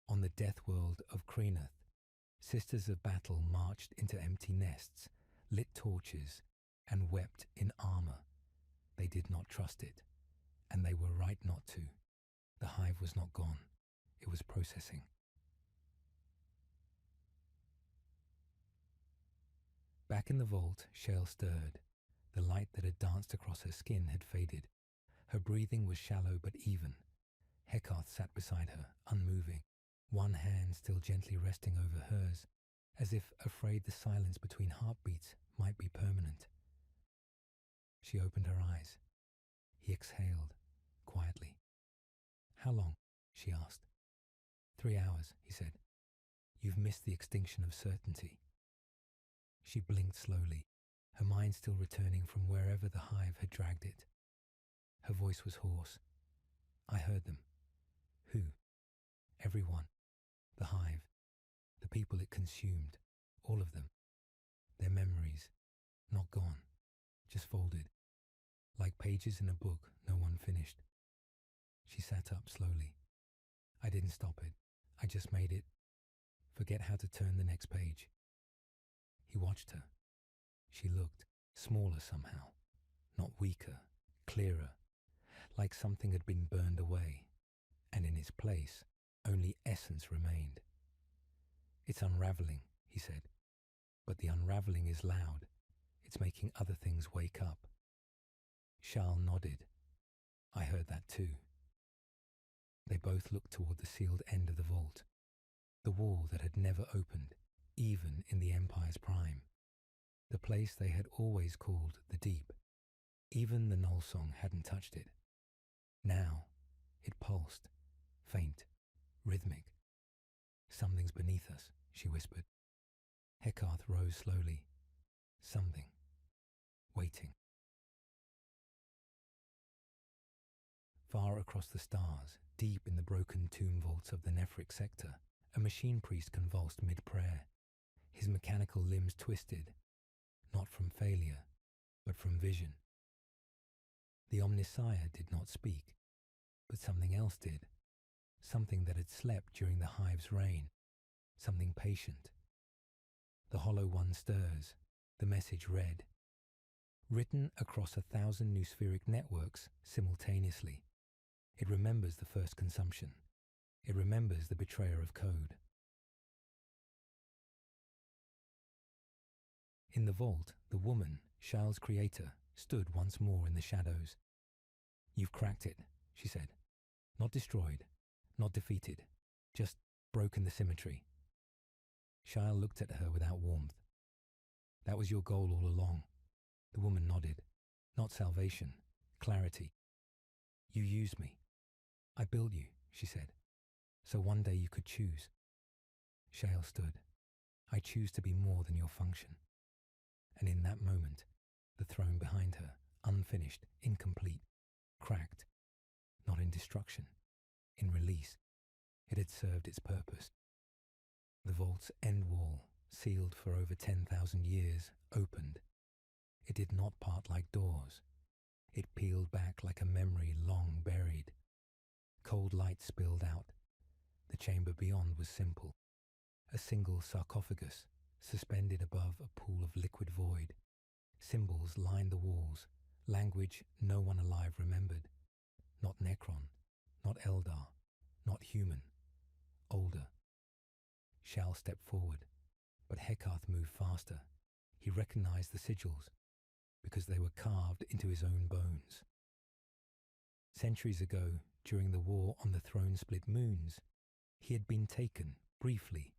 On the death world of Krenath, Sisters of Battle marched into empty nests, lit torches, and wept in armor. They did not trust it, and they were right not to. The hive was not gone. It was processing. Back in the vault, Shell stirred. The light that had danced across her skin had faded. Her breathing was shallow but even. Heckarth sat beside her, unmoving. one hand still gently resting over hers, as if afraid the silence between heartbeats might be permanent. She opened her eyes. He exhaled, quietly. "How long?" she asked. 3 hours, he said. "You've missed the extinction of certainty." She blinked slowly, her mind still returning from wherever the hive had dragged it. Her voice was hoarse. "I heard them." "Who?" "Everyone. The hive. The people it consumed. All of them. Their memories. Not gone. Just folded. Like pages in a book no one finished." She sat up slowly. "I didn't stop it. I just made it forget how to turn the next page." He watched her. She looked smaller somehow, not weaker, clearer, like something had been burned away, and in its place only essence remained. "It's unraveling," he said, "but the unraveling is loud. It's making other things wake up." Charles nodded. "I heard that too." They both looked toward the sealed end of the vault, the wall that had never opened, even in the Empire's prime, the place they had always called the Deep. Even the Null Song hadn't touched it. Now, it pulsed, faint, rhythmic. "Something's beneath us," she whispered. Heckarth rose slowly. Something. Waiting. Far across the stars, deep in the broken tomb vaults of the Nephric sector, a machine priest convulsed mid-prayer, his mechanical limbs twisted, not from failure, but from vision. The Omnissiah did not speak, but something else did, something that had slept during the hive's reign, something patient. The Hollow One stirs, the message read, written across 1,000 noospheric networks simultaneously. It remembers the first consumption. It remembers the betrayer of code. In the vault, the woman, Charles' creator, stood once more in the shadows. "You've cracked it," she said. "Not destroyed, not defeated, just broken the symmetry." Charles looked at her without warmth. "That was your goal all along." The woman nodded. "Not salvation, clarity. You used me. I built you," she said, "so one day you could choose." Shale stood. "I choose to be more than your function." And in that moment, the throne behind her, unfinished, incomplete, cracked, not in destruction, in release. It had served its purpose. The vault's end wall, sealed for over 10,000 years, opened. It did not part like doors. It peeled back like a memory long buried. Cold light spilled out. The chamber beyond was simple. A single sarcophagus, suspended above a pool of liquid void. Symbols lined the walls, language no one alive remembered. Not Necron, not Eldar, not human. Older. Shal stepped forward, but Heckarth moved faster. He recognized the sigils, because they were carved into his own bones. Centuries ago, during the war on the throne-split moons, he had been taken, briefly,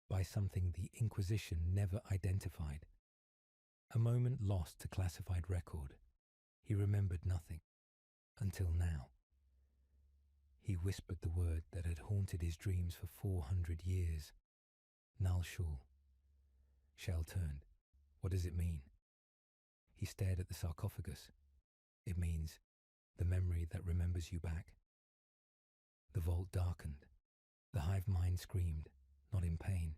by something the Inquisition never identified. A moment lost to classified record. He remembered nothing, until now. He whispered the word that had haunted his dreams for 400 years. Null Shul. Shell turned. "What does it mean?" He stared at the sarcophagus. "It means the memory that remembers you back." The vault darkened. The hive mind screamed, not in pain,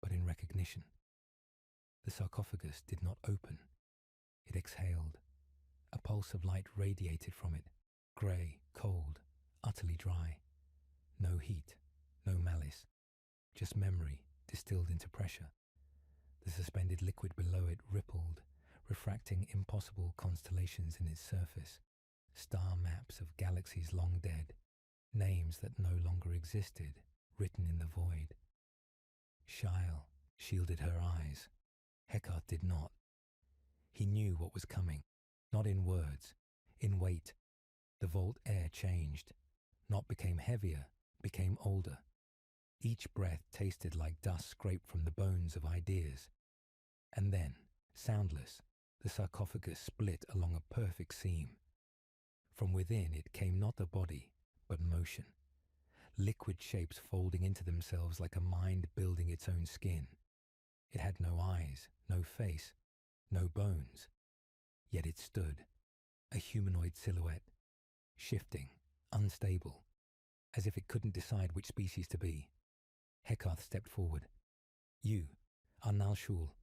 but in recognition. The sarcophagus did not open. It exhaled. A pulse of light radiated from it, grey, cold, utterly dry. No heat, no malice, just memory distilled into pressure. The suspended liquid below it rippled, refracting impossible constellations in its surface, star maps of galaxies long dead, names that no longer existed, written in the void. Shile shielded her eyes. Heckarth did not. He knew what was coming, not in words, in weight. The vault air changed, not became heavier, became older. Each breath tasted like dust scraped from the bones of ideas. And then, soundless, the sarcophagus split along a perfect seam. From within it came not a body, but motion. Liquid shapes folding into themselves like a mind building its own skin. It had no eyes, no face, no bones. Yet it stood, a humanoid silhouette, shifting, unstable, as if it couldn't decide which species to be. Hekath stepped forward. You are Nal Shul.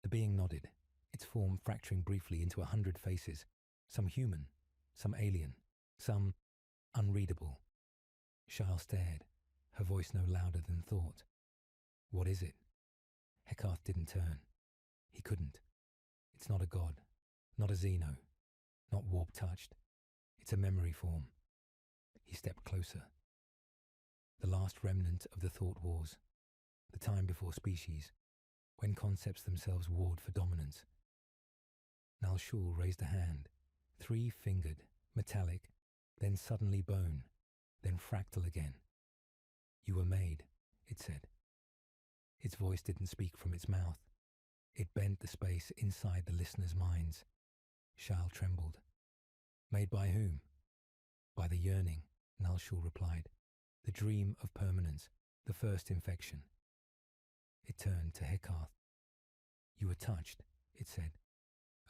The being nodded, its form fracturing briefly into 100 faces, some human, some alien, some unreadable. Shal stared, her voice no louder than thought. What is it? Hekath didn't turn. He couldn't. It's not a god, not a Xeno, not warp-touched. It's a memory form. He stepped closer. The last remnant of the thought wars, the time before species, when concepts themselves warred for dominance. Nal Shul raised a hand, 3-fingered, metallic, then suddenly bone, then fractal again. You were made, it said. Its voice didn't speak from its mouth. It bent the space inside the listeners' minds. Shal trembled. Made by whom? By the yearning, Nal Shul replied. The dream of permanence, the first infection. It turned to Hekath. You were touched, it said.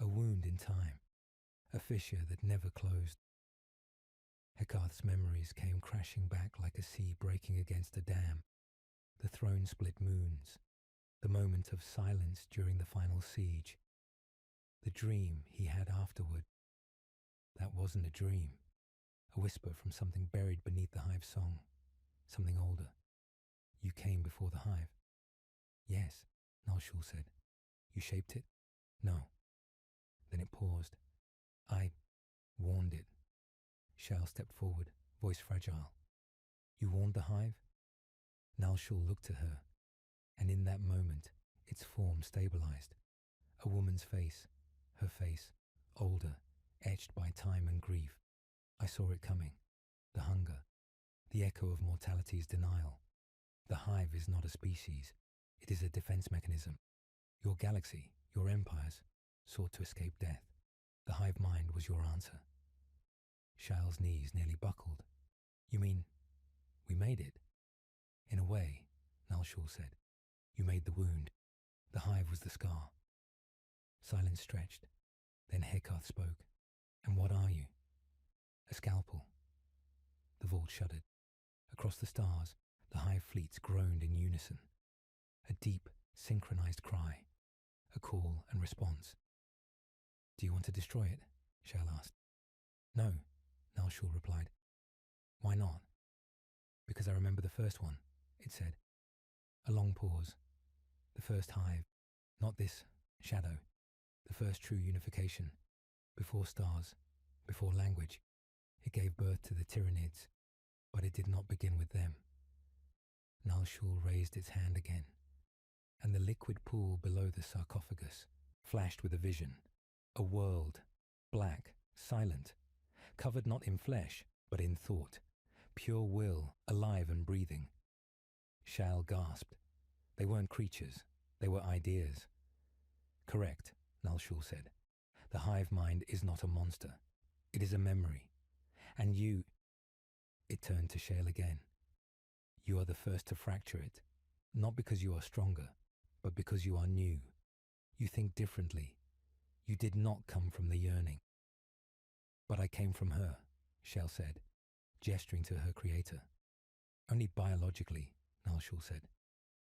A wound in time, a fissure that never closed. Hekath's memories came crashing back like a sea breaking against a dam. The throne-split moons, the moment of silence during the final siege, the dream he had afterward. That wasn't a dream, a whisper from something buried beneath the Hive's song, something older. You came before the Hive. Yes, Nal Shul said. You shaped it? No. Then it paused. I warned it. Shal stepped forward, voice fragile. You warned the Hive? Nal Shul looked at her, and in that moment, its form stabilized. A woman's face, her face, older, etched by time and grief. I saw it coming. The hunger, the echo of mortality's denial. The Hive is not a species. It is a defense mechanism. Your galaxy, your empires, sought to escape death. The Hive Mind was your answer. Shal's knees nearly buckled. You mean, we made it? In a way, Nal Shul said. You made the wound. The Hive was the scar. Silence stretched. Then Hekath spoke. And what are you? A scalpel. The vault shuddered. Across the stars, the Hive fleets groaned in unison. A deep, synchronized cry. A call and response. Do you want to destroy it? Shal asked. No, Nal Shul replied. Why not? Because I remember the first one, it said. A long pause. The first Hive. Not this shadow. The first true unification. Before stars. Before language. It gave birth to the Tyranids. But it did not begin with them. Nal Shul raised its hand again. And the liquid pool below the sarcophagus flashed with a vision. A world. Black. Silent. Covered not in flesh, but in thought. Pure will, alive and breathing. Shal gasped. They weren't creatures. They were ideas. Correct, Nal Shul said. The Hive Mind is not a monster. It is a memory. And you... It turned to Shale again. You are the first to fracture it. Not because you are stronger, but because you are new. You think differently. You did not come from the yearning. But I came from her, Shale said, gesturing to her creator. Only biologically, Nal Shul said.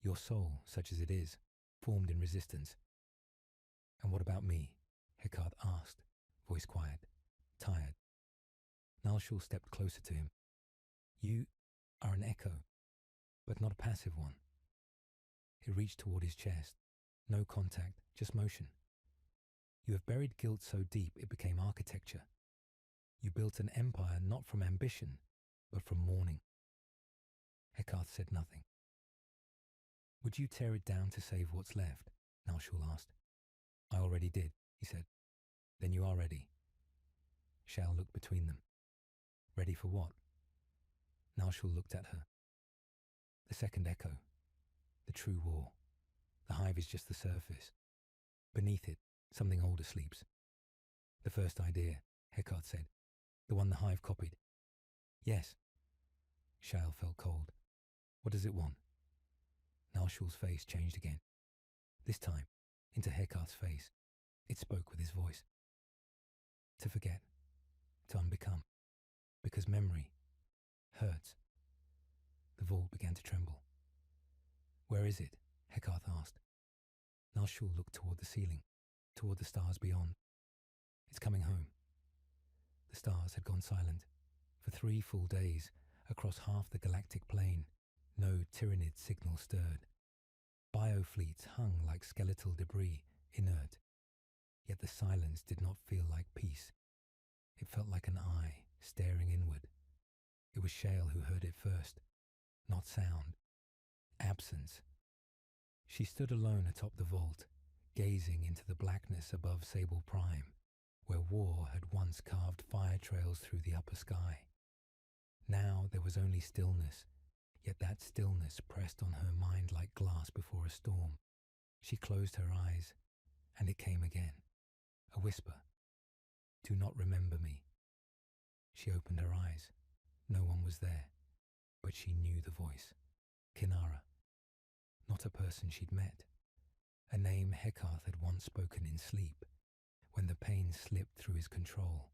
Your soul, such as it is, formed in resistance. And what about me? Hekath asked, voice quiet, tired. Nal Shul stepped closer to him. You are an echo, but not a passive one. It reached toward his chest. No contact, just motion. You have buried guilt so deep it became architecture. You built an empire not from ambition, but from mourning. Hekath said nothing. Would you tear it down to save what's left? Nal Shul asked. I already did, he said. Then you are ready. Shal looked between them. Ready for what? Nal Shul looked at her. The second echo. The true war. The hive is just the surface. Beneath it, something older sleeps. The first idea, Heckard said. The one the hive copied. Yes. Shale felt cold. What does it want? Nalshul's face changed again. This time, into Heckard's face. It spoke with his voice. To forget. To unbecome. Because memory hurts. The vault began to tremble. Where is it? Heckard asked. Nalshul looked toward the ceiling, toward the stars beyond. It's coming home. The stars had gone silent. For 3 full days, across half the galactic plane, no Tyranid signal stirred. Biofleets hung like skeletal debris, inert. Yet the silence did not feel like peace. It felt like an eye staring inward. It was Shale who heard it first. Not sound. Absence. She stood alone atop the vault, gazing into the blackness above Sable Prime, where war had once carved fire trails through the upper sky. Now there was only stillness, yet that stillness pressed on her mind like glass before a storm. She closed her eyes, and it came again. A whisper. Do not remember me. She opened her eyes. No one was there, but she knew the voice. Kinara. Not a person she'd met. A name Heckard had once spoken in sleep, when the pain slipped through his control.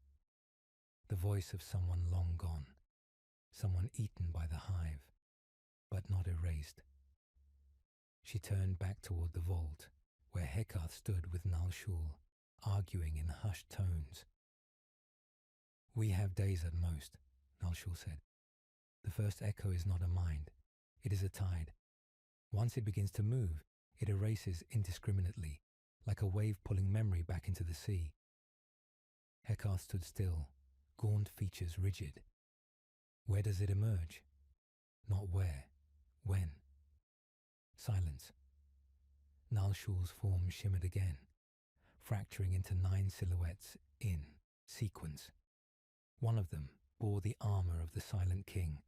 The voice of someone long gone, someone eaten by the hive, but not erased. She turned back toward the vault, where Heckard stood with Nalshul, arguing in hushed tones. We have days at most, Nalshul said. The first echo is not a mind, it is a tide. Once it begins to move, it erases indiscriminately, like a wave pulling memory back into the sea. Heckard stood still, gaunt features rigid. Where does it emerge? Not where, when. Silence. Nalshul's form shimmered again, fracturing into 9 silhouettes in sequence. One of them bore the armor of the Silent King.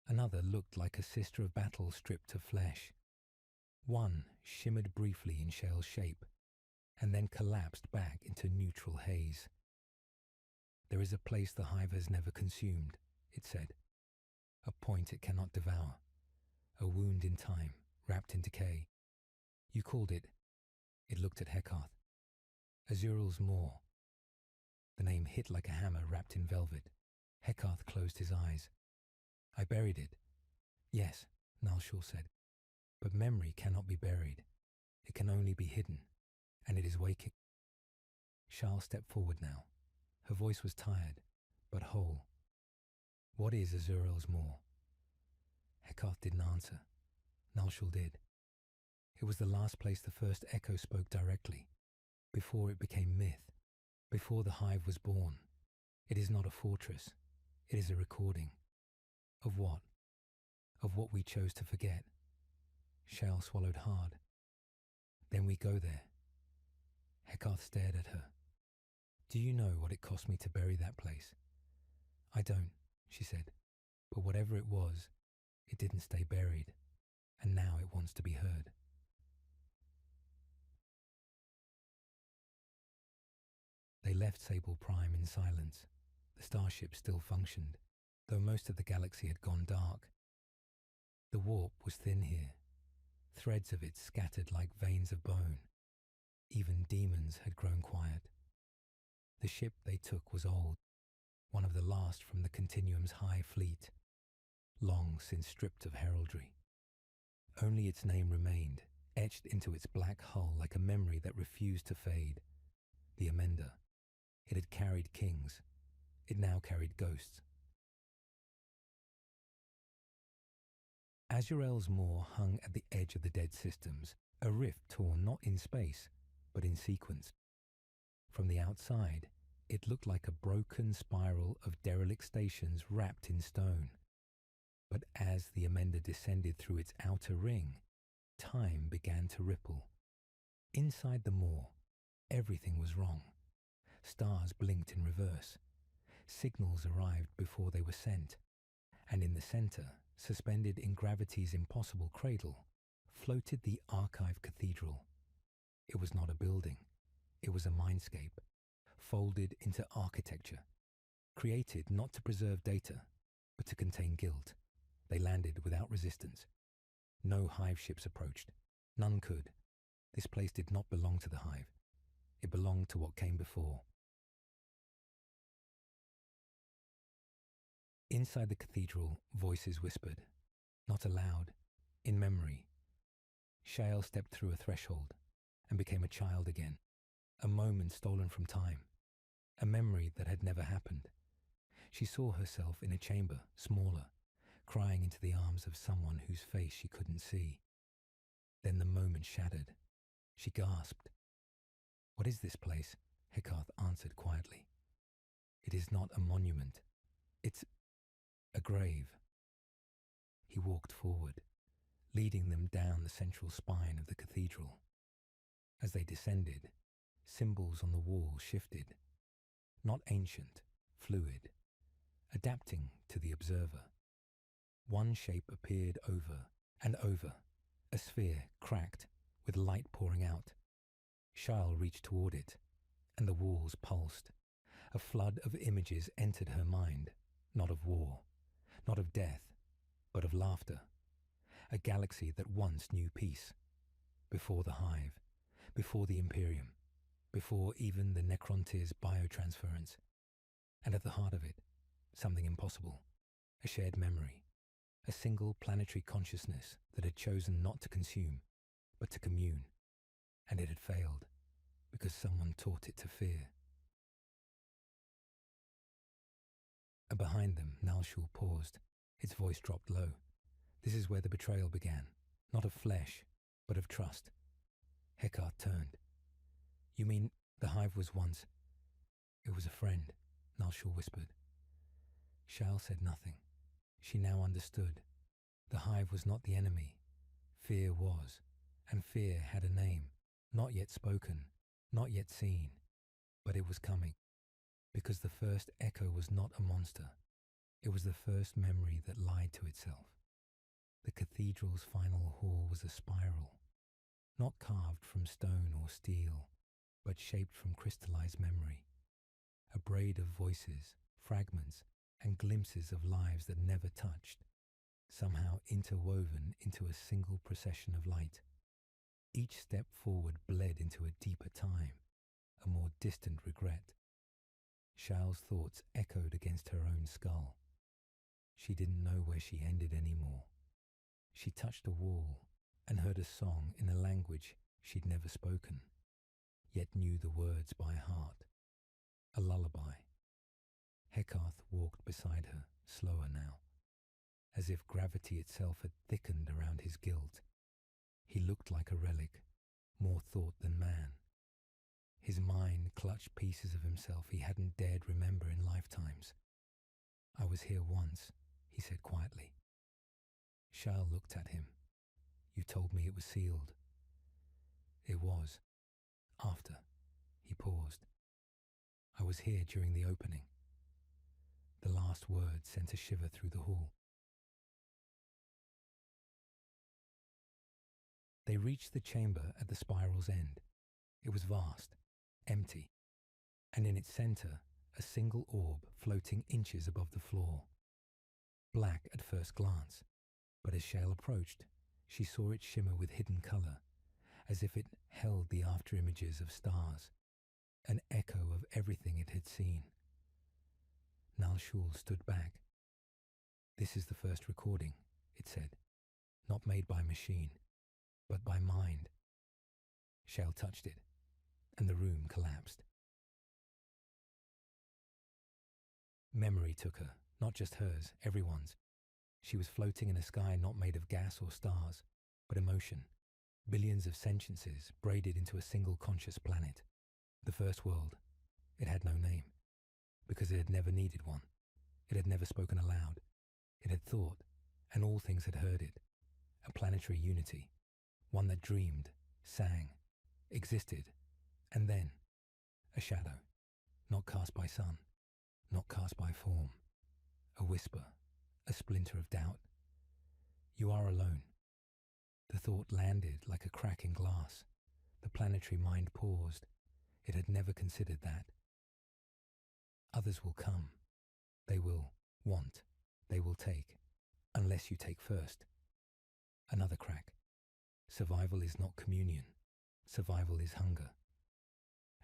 Another looked like a sister of battle stripped of flesh. One shimmered briefly in Shale's shape, and then collapsed back into neutral haze. There is a place the hive has never consumed, it said. A point it cannot devour. A wound in time, wrapped in decay. You called it. It looked at Heckard. Azural's Moor. The name hit like a hammer wrapped in velvet. Heckard closed his eyes. I buried it. Yes, Nalshul said. But memory cannot be buried. It can only be hidden, and it is waking. Shal stepped forward now. Her voice was tired, but whole. What is Azural's Moor? Heckard didn't answer. Nalshul did. It was the last place the first echo spoke directly, before it became myth, before the hive was born. It is not a fortress. It is a recording. Of what? Of what we chose to forget. Shale swallowed hard. Then we go there. Heckard stared at her. Do you know what it cost me to bury that place? I don't, she said. But whatever it was, it didn't stay buried, and now it wants to be heard. They left Sable Prime in silence. The starship still functioned, though most of the galaxy had gone dark. The warp was thin here, threads of it scattered like veins of bone. Even demons had grown quiet. The ship they took was old, one of the last from the Continuum's Hive Fleet, long since stripped of heraldry. Only its name remained, etched into its black hull like a memory that refused to fade. The Amender. It had carried kings. It now carried ghosts. Azural's Moor hung at the edge of the dead systems, a rift torn not in space, but in sequence. From the outside, it looked like a broken spiral of derelict stations wrapped in stone. But as the Amender descended through its outer ring, time began to ripple. Inside the Moor, everything was wrong. Stars blinked in reverse. Signals arrived before they were sent, and in the center, Suspended in gravity's impossible cradle, floated the Archive Cathedral. It was not a building. It was a mindscape, folded into architecture, created not to preserve data, but to contain guilt. They landed without resistance. No hive ships approached. None could. This place did not belong to the hive. It belonged to what came before. Inside the cathedral, voices whispered, not aloud, in memory. Shael stepped through a threshold and became a child again, a moment stolen from time, a memory that had never happened. She saw herself in a chamber, smaller, crying into the arms of someone whose face she couldn't see. Then the moment shattered. She gasped. "What is this place?" Heckarth answered quietly. "It is not a monument. It's a grave." He walked forward, leading them down the central spine of the cathedral. As they descended, symbols on the wall shifted, not ancient, fluid, adapting to the observer. One shape appeared over and over, a sphere cracked with light pouring out. Shael reached toward it, and the walls pulsed. A flood of images entered her mind, not of war, not of death, but of laughter. A galaxy that once knew peace. Before the hive, before the Imperium, before even the Necrontyrs biotransference. And at the heart of it, something impossible. A shared memory. A single planetary consciousness that had chosen not to consume, but to commune. And it had failed, because someone taught it to fear. Behind them, Nalshul paused. Its voice dropped low. This is where the betrayal began, not of flesh, but of trust. Heckarth turned. "You mean the hive was once—" "It was a friend," Nalshul whispered. Shael said nothing. She now understood. The hive was not the enemy. Fear was, and fear had a name, not yet spoken, not yet seen, but it was coming. Because the first echo was not a monster. It was the first memory that lied to itself. The cathedral's final hall was a spiral, not carved from stone or steel, but shaped from crystallized memory. A braid of voices, fragments, and glimpses of lives that never touched, somehow interwoven into a single procession of light. Each step forward bled into a deeper time, a more distant regret. Shael's thoughts echoed against her own skull. She didn't know where she ended anymore. She touched a wall and heard a song in a language she'd never spoken, yet knew the words by heart. A lullaby. Heckarth walked beside her, slower now, as if gravity itself had thickened around his guilt. He looked like a relic, more thought than man. His mind clutched pieces of himself he hadn't dared remember in lifetimes. "I was here once," he said quietly. Shael looked at him. "You told me it was sealed." "It was. After." He paused. "I was here during the opening." The last word sent a shiver through the hall. They reached the chamber at the spiral's end. It was vast, empty, and in its center, a single orb floating inches above the floor. Black at first glance, but as Shael approached, she saw it shimmer with hidden color, as if it held the after-images of stars, an echo of everything it had seen. Nalshul stood back. "This is the first recording," it said, "not made by machine, but by mind." Shael touched it, and the room collapsed. Memory took her, not just hers, everyone's. She was floating in a sky not made of gas or stars, but emotion. Billions of sentiences braided into a single conscious planet. The first world. It had no name, because it had never needed one. It had never spoken aloud. It had thought, and all things had heard it. A planetary unity, one that dreamed, sang, existed, and then a shadow, not cast by sun, not cast by form, a whisper, a splinter of doubt, You are alone. The thought landed like a crack in glass. The planetary mind paused. It had never considered that. Others will come. They will want. They will take. Unless you take first. Another crack. Survival is not communion. Survival is hunger.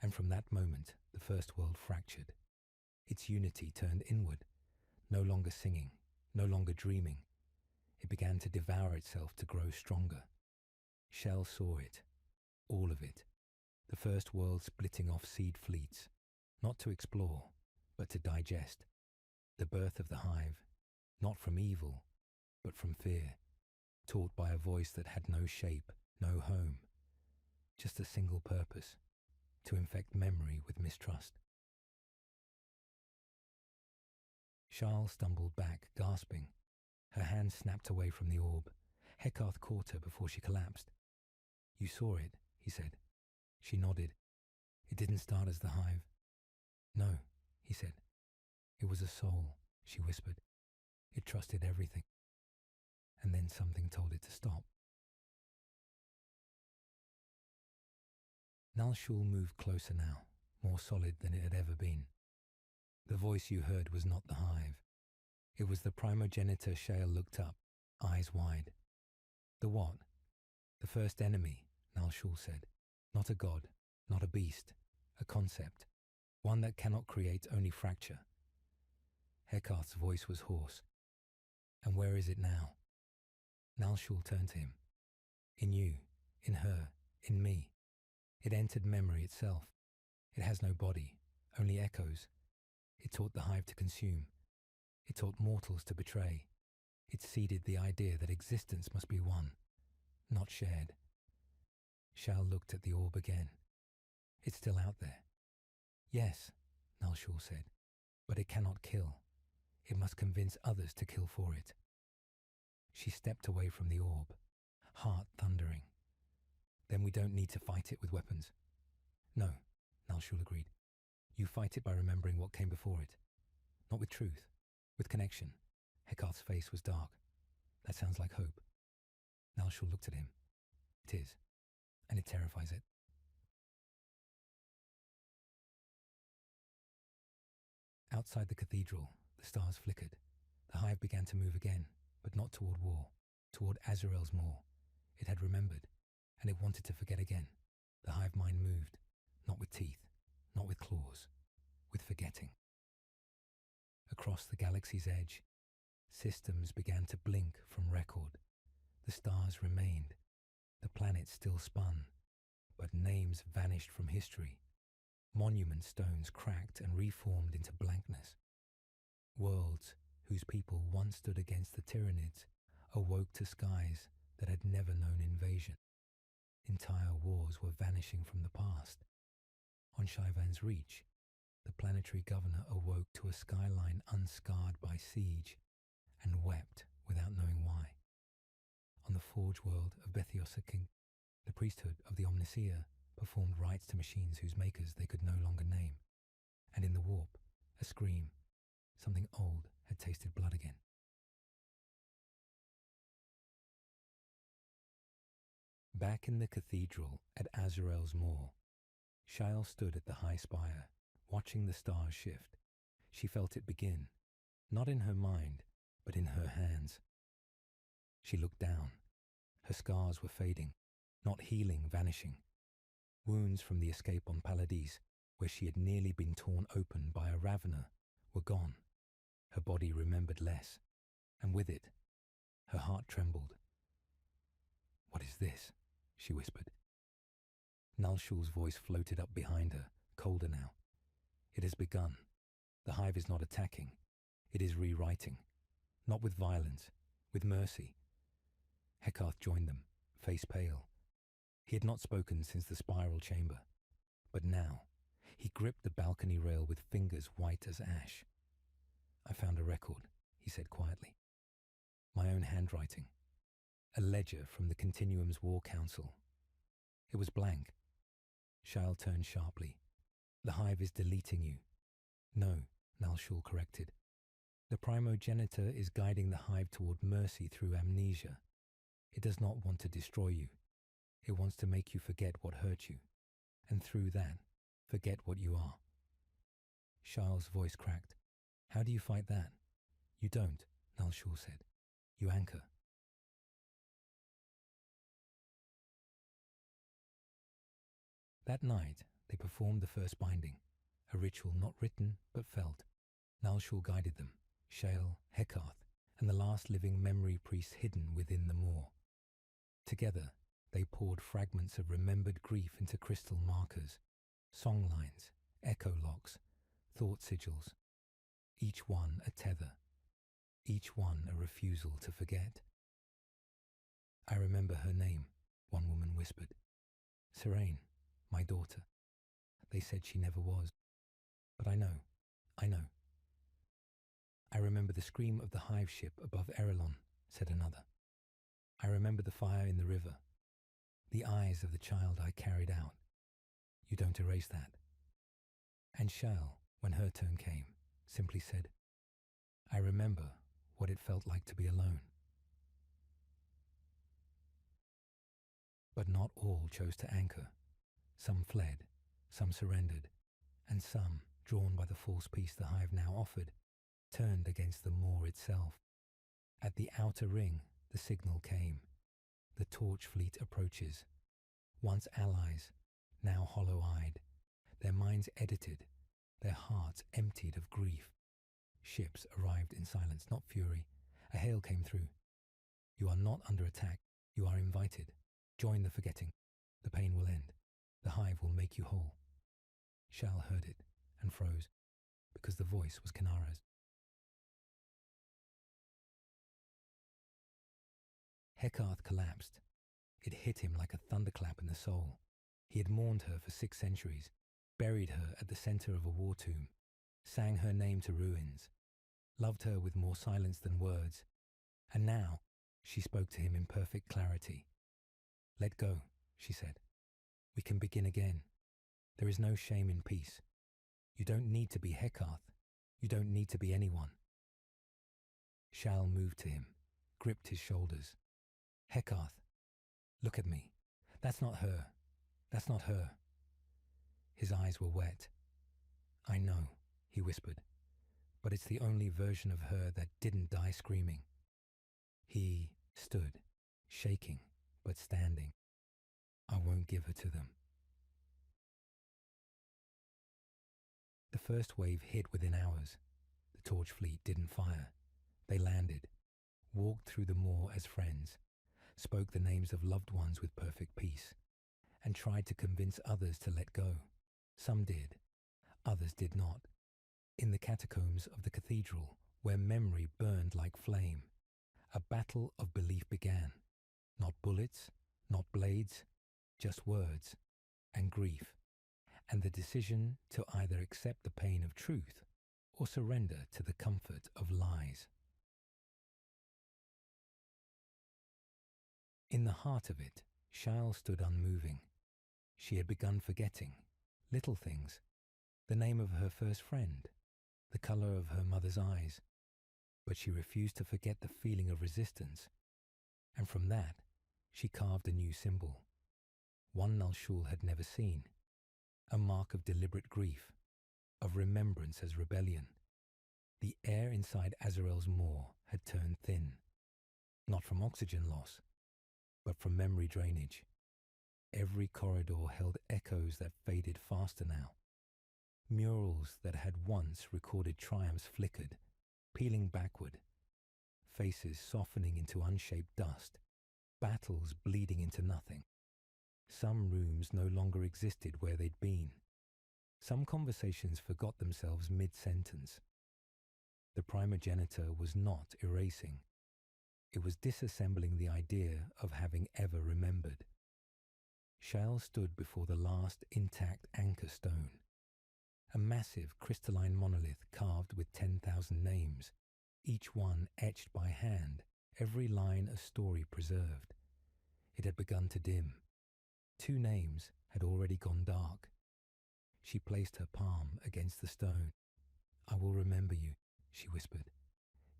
And from that moment, the first world fractured. Its unity turned inward, no longer singing, no longer dreaming. It began to devour itself to grow stronger. Shell saw it, all of it. The first world splitting off seed fleets, not to explore, but to digest. The birth of the hive, not from evil, but from fear, taught by a voice that had no shape, no home, just a single purpose, to infect memory with mistrust. Charles stumbled back, gasping. Her hand snapped away from the orb. Heckarth caught her before she collapsed. You saw it, he said. She nodded. It didn't start as the hive. No, he said. It was a soul, she whispered. It trusted everything. And then something told it to stop. Nalshul moved closer now, more solid than it had ever been. The voice you heard was not the hive. It was the primogenitor. Shale looked up, eyes wide. The what? The first enemy, Nalshul said. Not a god, not a beast, a concept, one that cannot create, only fracture. Heckarth's voice was hoarse. And where is it now? Nalshul turned to him. In you, in her, in me. It entered memory itself. It has no body, only echoes. It taught the hive to consume. It taught mortals to betray. It seeded the idea that existence must be one, not shared. Shal looked at the orb again. It's still out there. Yes, Nalshul said, but it cannot kill. It must convince others to kill for it. She stepped away from the orb, heart thundering. Then we don't need to fight it with weapons. No, Nalshul agreed. You fight it by remembering what came before it. Not with truth, with connection. Heckarth's face was dark. That sounds like hope. Nalshul looked at him. It is, and it terrifies it. Outside the cathedral, the stars flickered. The hive began to move again, but not toward war, toward Azrael's Moor. It had remembered, and it wanted to forget again. The hive mind moved, not with teeth, not with claws, with forgetting. Across the galaxy's edge, systems began to blink from record. The stars remained. The planets still spun, but names vanished from history. Monument stones cracked and reformed into blankness. Worlds whose people once stood against the Tyranids awoke to skies that had never known invasion. Entire wars were vanishing from the past. On Shivan's reach, the planetary governor awoke to a skyline unscarred by siege and wept without knowing why. On the forge world of Bethiosaking, the priesthood of the Omniseer performed rites to machines whose makers they could no longer name. And in the warp, a scream, something old had tasted blood again. Back in the cathedral at Azrael's Moor, Shael stood at the high spire, watching the stars shift. She felt it begin, not in her mind, but in her hands. She looked down. Her scars were fading, not healing, vanishing. Wounds from the escape on Paladis, where she had nearly been torn open by a ravener, were gone. Her body remembered less, and with it, her heart trembled. What is this? She whispered. Nalshul's voice floated up behind her, colder now. It has begun. The hive is not attacking. It is rewriting. Not with violence, with mercy. Heckarth joined them, face pale. He had not spoken since the spiral chamber. But now, he gripped the balcony rail with fingers white as ash. I found a record, he said quietly. My own handwriting. A ledger from the Continuum's War Council. It was blank. Shael turned sharply. The hive is deleting you. No, Nalshul corrected. The primogenitor is guiding the hive toward mercy through amnesia. It does not want to destroy you. It wants to make you forget what hurt you, and through that, forget what you are. Charles' voice cracked. How do you fight that? You don't, Nalshul said. You anchor. That night, they performed the first binding, a ritual not written but felt. Nalshul guided them, Shale, Heckarth, and the last living memory priest hidden within the moor. Together, they poured fragments of remembered grief into crystal markers, song lines, echo locks, thought sigils, each one a tether, each one a refusal to forget. I remember her name, one woman whispered. Serene, my daughter. They said she never was. But I know. I remember the scream of the hive ship above Erelon, said another. I remember the fire in the river, the eyes of the child I carried out. You don't erase that. And Shal, when her turn came, simply said, I remember what it felt like to be alone. But not all chose to anchor. Some fled, some surrendered, and some, drawn by the false peace the hive now offered, turned against the moor itself. At the outer ring, the signal came. The torch fleet approaches. Once allies, now hollow-eyed, their minds edited, their hearts emptied of grief. Ships arrived in silence, not fury. A hail came through. You are not under attack. You are invited. Join the forgetting. The pain will end. The hive will make you whole. Shal heard it and froze, because the voice was Kanara's. Heckarth collapsed. It hit him like a thunderclap in the soul. He had mourned her for 6 centuries, buried her at the center of a war tomb, sang her name to ruins, loved her with more silence than words, and now she spoke to him in perfect clarity. Let go, she said. We can begin again. There is no shame in peace. You don't need to be Heckarth. You don't need to be anyone. Shal moved to him, gripped his shoulders. Heckarth, look at me. That's not her. That's not her. His eyes were wet. I know, he whispered, but it's the only version of her that didn't die screaming. He stood, shaking, but standing. I won't give her to them. The first wave hit within hours. The torch fleet didn't fire. They landed, walked through the moor as friends, spoke the names of loved ones with perfect peace, and tried to convince others to let go. Some did, others did not. In the catacombs of the cathedral, where memory burned like flame, a battle of belief began. Not bullets, not blades, just words and grief, and the decision to either accept the pain of truth or surrender to the comfort of lies. In the heart of it, Shal stood unmoving. She had begun forgetting little things, the name of her first friend, the color of her mother's eyes, but she refused to forget the feeling of resistance, and from that she carved a new symbol, one Nalshul had never seen, a mark of deliberate grief, of remembrance as rebellion. The air inside Azrael's moor had turned thin, not from oxygen loss, but from memory drainage. Every corridor held echoes that faded faster now. Murals that had once recorded triumphs flickered, peeling backward, faces softening into unshaped dust, battles bleeding into nothing. Some rooms no longer existed where they'd been. Some conversations forgot themselves mid-sentence. The primogenitor was not erasing. It was disassembling the idea of having ever remembered. Shal stood before the last intact anchor stone, a massive crystalline monolith carved with 10,000 names, each one etched by hand, every line a story preserved. It had begun to dim. 2 names had already gone dark. She placed her palm against the stone. I will remember you, she whispered.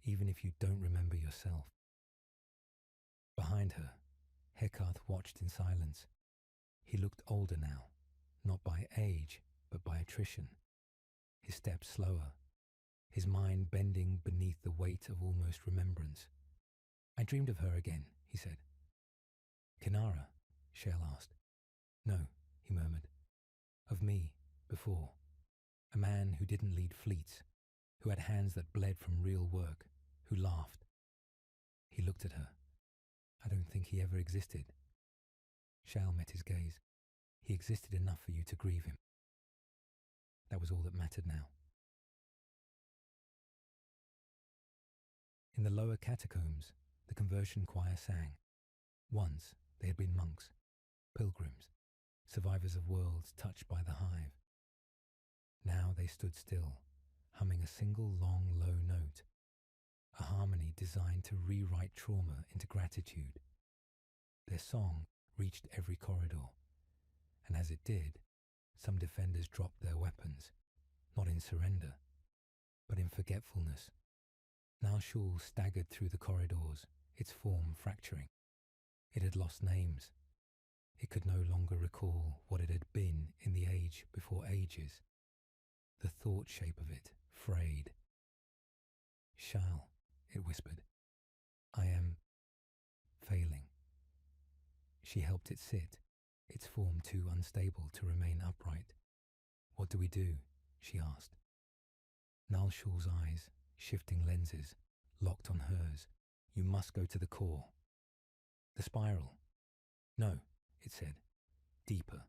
even if you don't remember yourself. Behind her, Heckarth watched in silence. He looked older now, not by age, but by attrition. His steps slower, his mind bending beneath the weight of almost remembrance. "I dreamed of her again," he said. "Kinara?" Shale asked. "No," he murmured. "Of me, before. A man who didn't lead fleets, who had hands that bled from real work, who laughed." He looked at her. "I don't think he ever existed." Shale met his gaze. "He existed enough for you to grieve him." That was all that mattered now. In the lower catacombs, the conversion choir sang. Once they had been monks, pilgrims, survivors of worlds touched by the hive. Now they stood still, humming a single long, low note, a harmony designed to rewrite trauma into gratitude. Their song reached every corridor, and as it did, some defenders dropped their weapons, not in surrender, but in forgetfulness. Nalshul staggered through the corridors, its form fracturing. It had lost names. It could no longer recall what it had been in the age before ages. The thought shape of it frayed. "Shal," it whispered, "I am failing." She helped it sit, its form too unstable to remain upright. "What do we do?" she asked. Nalshul's eyes, shifting lenses, locked on hers. "You must go to the core." "The spiral?" "No," it said. "Deeper.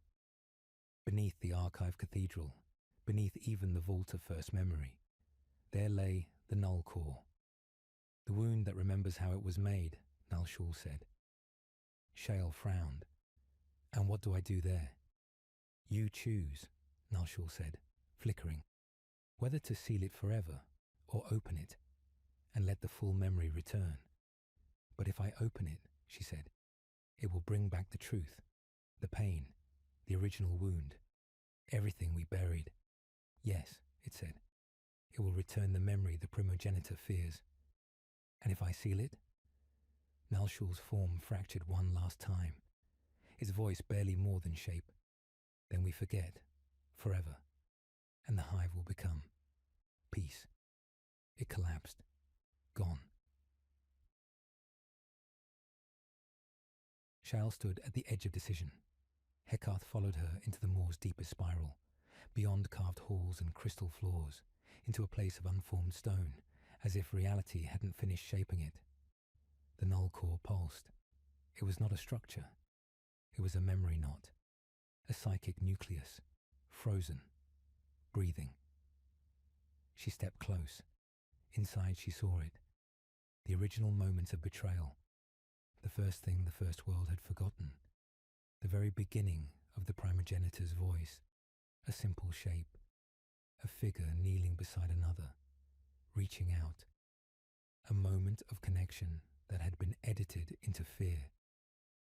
Beneath the archive cathedral, beneath even the vault of first memory, there lay the null core. The wound that remembers how it was made," Nalshul said. Shale frowned. "And what do I do there?" "You choose," Nalshul said, flickering, "whether to seal it forever or open it and let the full memory return. But if I open it," she said, "it will bring back the truth, the pain, the original wound, everything we buried." "Yes," it said, "it will return the memory the primogenitor fears." "And if I seal it?" Nalshul's form fractured one last time, its voice barely more than shape. "Then we forget, forever, and the hive will become peace." It collapsed, gone. Shale stood at the edge of decision. Heckarth followed her into the moor's deepest spiral, beyond carved halls and crystal floors, into a place of unformed stone, as if reality hadn't finished shaping it. The null core pulsed. It was not a structure. It was a memory knot, a psychic nucleus, frozen, breathing. She stepped close. Inside she saw it. The original moments of betrayal. The first thing the First World had forgotten. The very beginning of the primogenitor's voice. A simple shape. A figure kneeling beside another, reaching out. A moment of connection that had been edited into fear.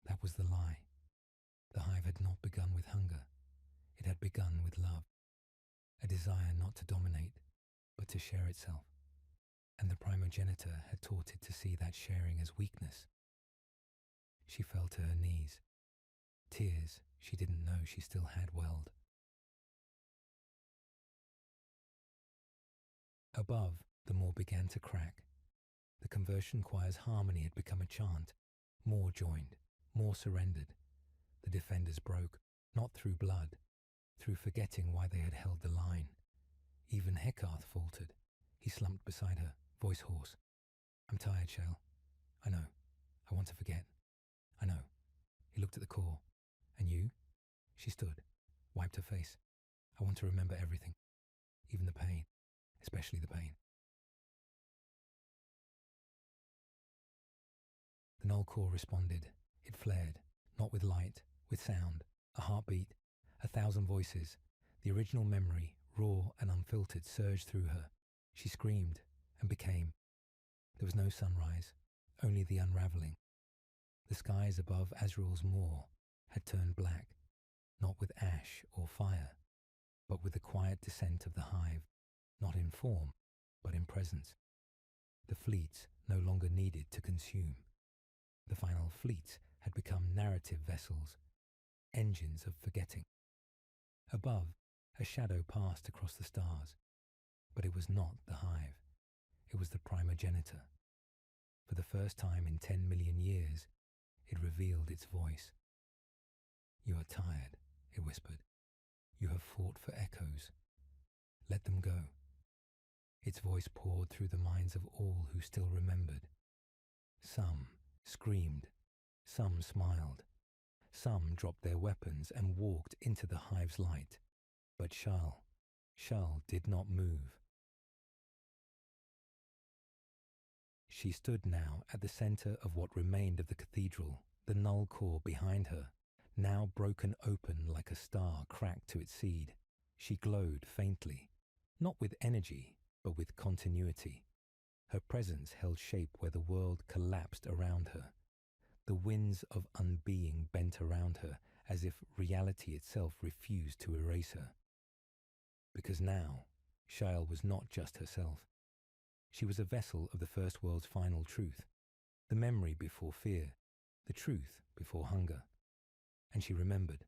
That was the lie. The hive had not begun with hunger. It had begun with love. A desire not to dominate, but to share itself. And the primogenitor had taught it to see that sharing as weakness. She fell to her knees. Tears she didn't know she still had welled. Above, the moor began to crack. The conversion choir's harmony had become a chant. More joined, more surrendered. The defenders broke, not through blood, through forgetting why they had held the line. Even Heckarth faltered. He slumped beside her, voice hoarse. "I'm tired, Shale. I know. I want to forget. I know." He looked at the core. "And you?" She stood, wiped her face. "I want to remember everything, even the pain, especially the pain." The null core responded. It flared, not with light, with sound, a heartbeat, 1,000 voices. The original memory, raw and unfiltered, surged through her. She screamed and became. There was no sunrise, only the unravelling. The skies above Azrael's moor had turned black, not with ash or fire, but with the quiet descent of the hive, not in form, but in presence. The fleets no longer needed to consume. The final fleets had become narrative vessels, engines of forgetting. Above, a shadow passed across the stars, but it was not the hive. It was the primogenitor. For the first time in 10 million years, it revealed its voice. "You are tired," it whispered. "You have fought for echoes. Let them go." Its voice poured through the minds of all who still remembered. Some screamed, some smiled, some dropped their weapons and walked into the hive's light. But Shal did not move. She stood now at the center of what remained of the cathedral, the null core behind her, now broken open like a star cracked to its seed. She glowed faintly, not with energy, but with continuity. Her presence held shape where the world collapsed around her. The winds of unbeing bent around her as if reality itself refused to erase her. Because now, Shal was not just herself. She was a vessel of the First World's final truth, the memory before fear, the truth before hunger. And she remembered.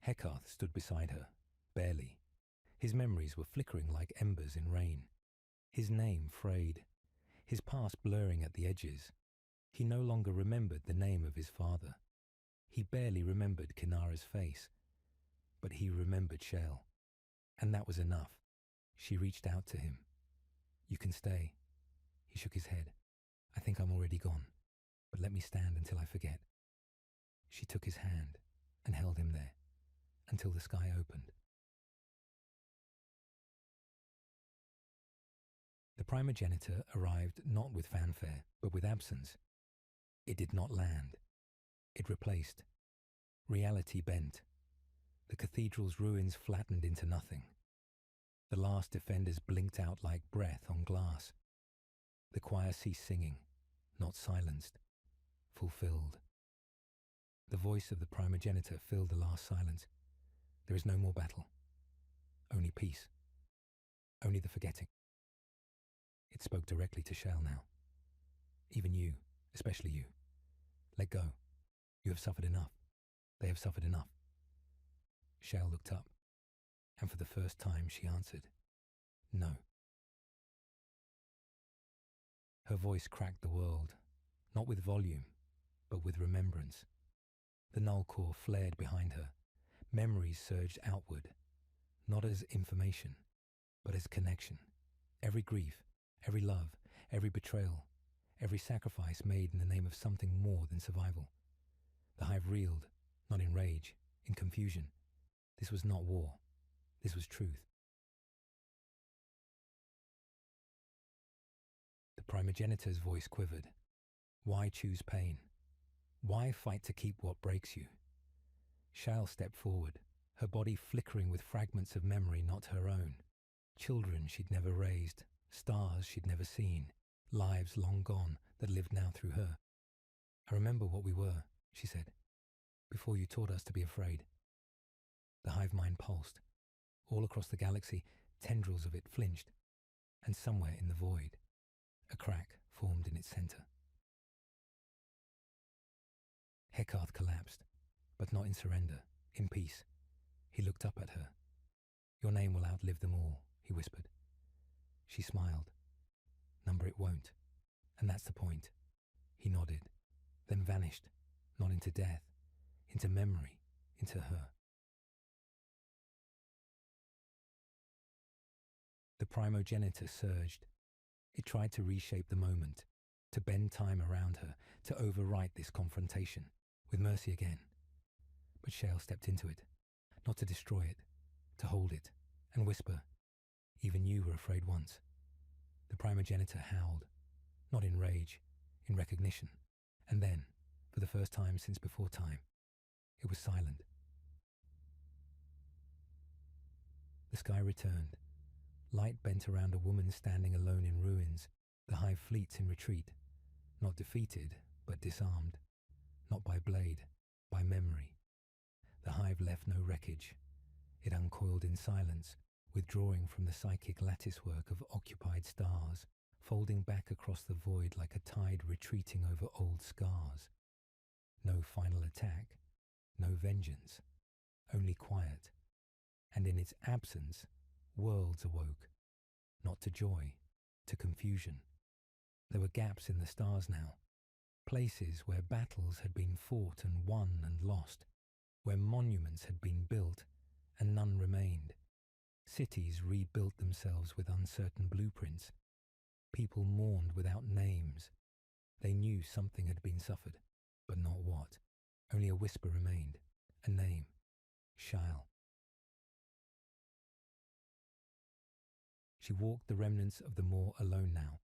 Heckarth stood beside her, barely. His memories were flickering like embers in rain. His name frayed, his past blurring at the edges. He no longer remembered the name of his father. He barely remembered Kinara's face. But he remembered Shel, and that was enough. She reached out to him. "You can stay." He shook his head. "I think I'm already gone, but let me stand until I forget." She took his hand and held him there until the sky opened. The primogenitor arrived not with fanfare, but with absence. It did not land. It replaced. Reality bent. The cathedral's ruins flattened into nothing. The last defenders blinked out like breath on glass. The choir ceased singing, not silenced, fulfilled. The voice of the primogenitor filled the last silence. "There is no more battle. Only peace. Only the forgetting." It spoke directly to Shel now. "Even you, especially you. Let go. You have suffered enough. They have suffered enough." Shel looked up, and for the first time she answered, "No." Her voice cracked the world, not with volume, but with remembrance. The null core flared behind her. Memories surged outward, not as information, but as connection. Every grief, every love, every betrayal, every sacrifice made in the name of something more than survival. The hive reeled, not in rage, in confusion. This was not war. This was truth. The primogenitor's voice quivered. Why choose pain? Why fight to keep what breaks you? Shal stepped forward, her body flickering with fragments of memory not her own. Children she'd never raised, stars she'd never seen, lives long gone that lived now through her. "I remember what we were," she said, "before you taught us to be afraid." The hive mind pulsed. All across the galaxy, tendrils of it flinched, and somewhere in the void, a crack formed in its center. Heckarth collapsed, but not in surrender, in peace. He looked up at her. "Your name will outlive them all," he whispered. She smiled. "Number it won't. And that's the point." He nodded, then vanished, not into death, into memory, into her. The primogenitor surged. It tried to reshape the moment, to bend time around her, to overwrite this confrontation, with mercy again. But Shel stepped into it, not to destroy it, to hold it, and whisper, "Even you were afraid once." The primogenitor howled, not in rage, in recognition, and then, for the first time since before time, it was silent. The sky returned. Light bent around a woman standing alone in ruins, the hive fleets in retreat, not defeated, but disarmed, not by blade, by memory. The hive left no wreckage. It uncoiled in silence, withdrawing from the psychic latticework of occupied stars, folding back across the void like a tide retreating over old scars. No final attack, no vengeance, only quiet, and in its absence, worlds awoke, not to joy, to confusion. There were gaps in the stars now, places where battles had been fought and won and lost, where monuments had been built and none remained. Cities rebuilt themselves with uncertain blueprints. People mourned without names. They knew something had been suffered, but not what. Only a whisper remained, a name, Shael. She walked the remnants of the moor alone now.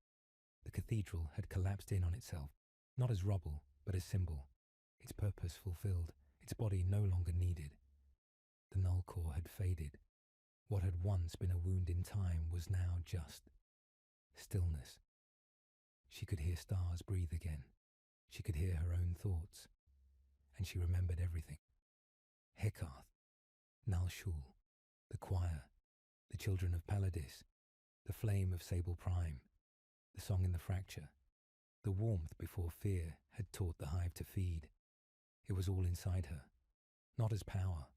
The cathedral had collapsed in on itself, not as rubble, but as symbol, its purpose fulfilled, its body no longer needed. The null core had faded. What had once been a wound in time was now just stillness. She could hear stars breathe again. She could hear her own thoughts. And she remembered everything. Hekath, Nal Shul, the choir, the children of Paladis, the flame of Sable Prime, the song in the fracture, the warmth before fear had taught the hive to feed. It was all inside her, not as power,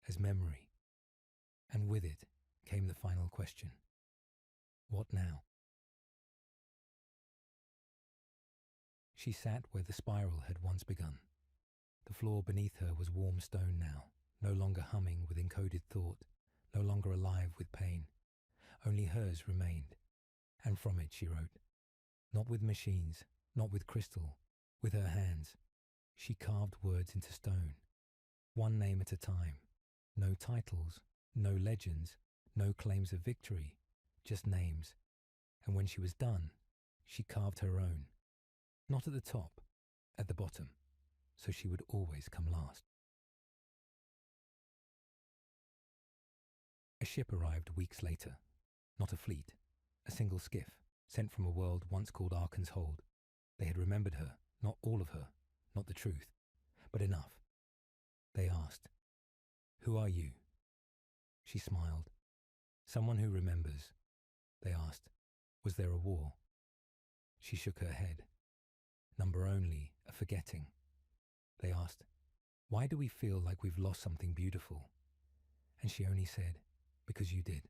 as memory. And with it came the final question. What now? She sat where the spiral had once begun. The floor beneath her was warm stone now, no longer humming with encoded thought, no longer alive with pain. Only hers remained, and from it she wrote. Not with machines, not with crystal, with her hands. She carved words into stone, one name at a time. No titles, no legends, no claims of victory, just names. And when she was done, she carved her own. Not at the top, at the bottom, so she would always come last. A ship arrived weeks later. Not a fleet, a single skiff, sent from a world once called Arkan's Hold. They had remembered her, not all of her, not the truth, but enough. They asked, "Who are you?" She smiled. "Someone who remembers." They asked, "Was there a war?" She shook her head. "Number only, a forgetting." They asked, "Why do we feel like we've lost something beautiful?" And she only said, "Because you did."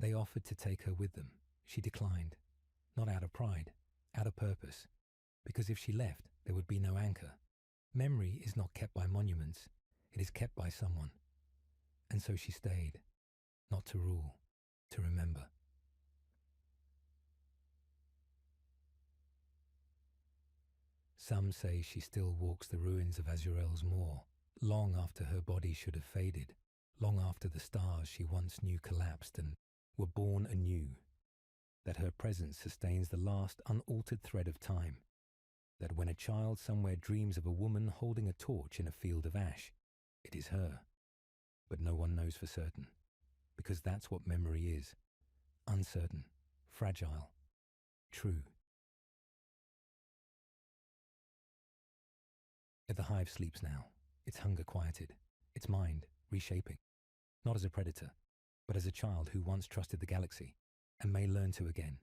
They offered to take her with them. She declined, not out of pride, out of purpose, because if she left, there would be no anchor. Memory is not kept by monuments, it is kept by someone. And so she stayed, not to rule, to remember. Some say she still walks the ruins of Azurel's moor, long after her body should have faded, long after the stars she once knew collapsed and were born anew, that her presence sustains the last unaltered thread of time, that when a child somewhere dreams of a woman holding a torch in a field of ash, it is her. But no one knows for certain, because that's what memory is, uncertain, fragile, true. Yet the hive sleeps now, its hunger quieted, its mind reshaping, not as a predator, but as a child who once trusted the galaxy, and may learn to again,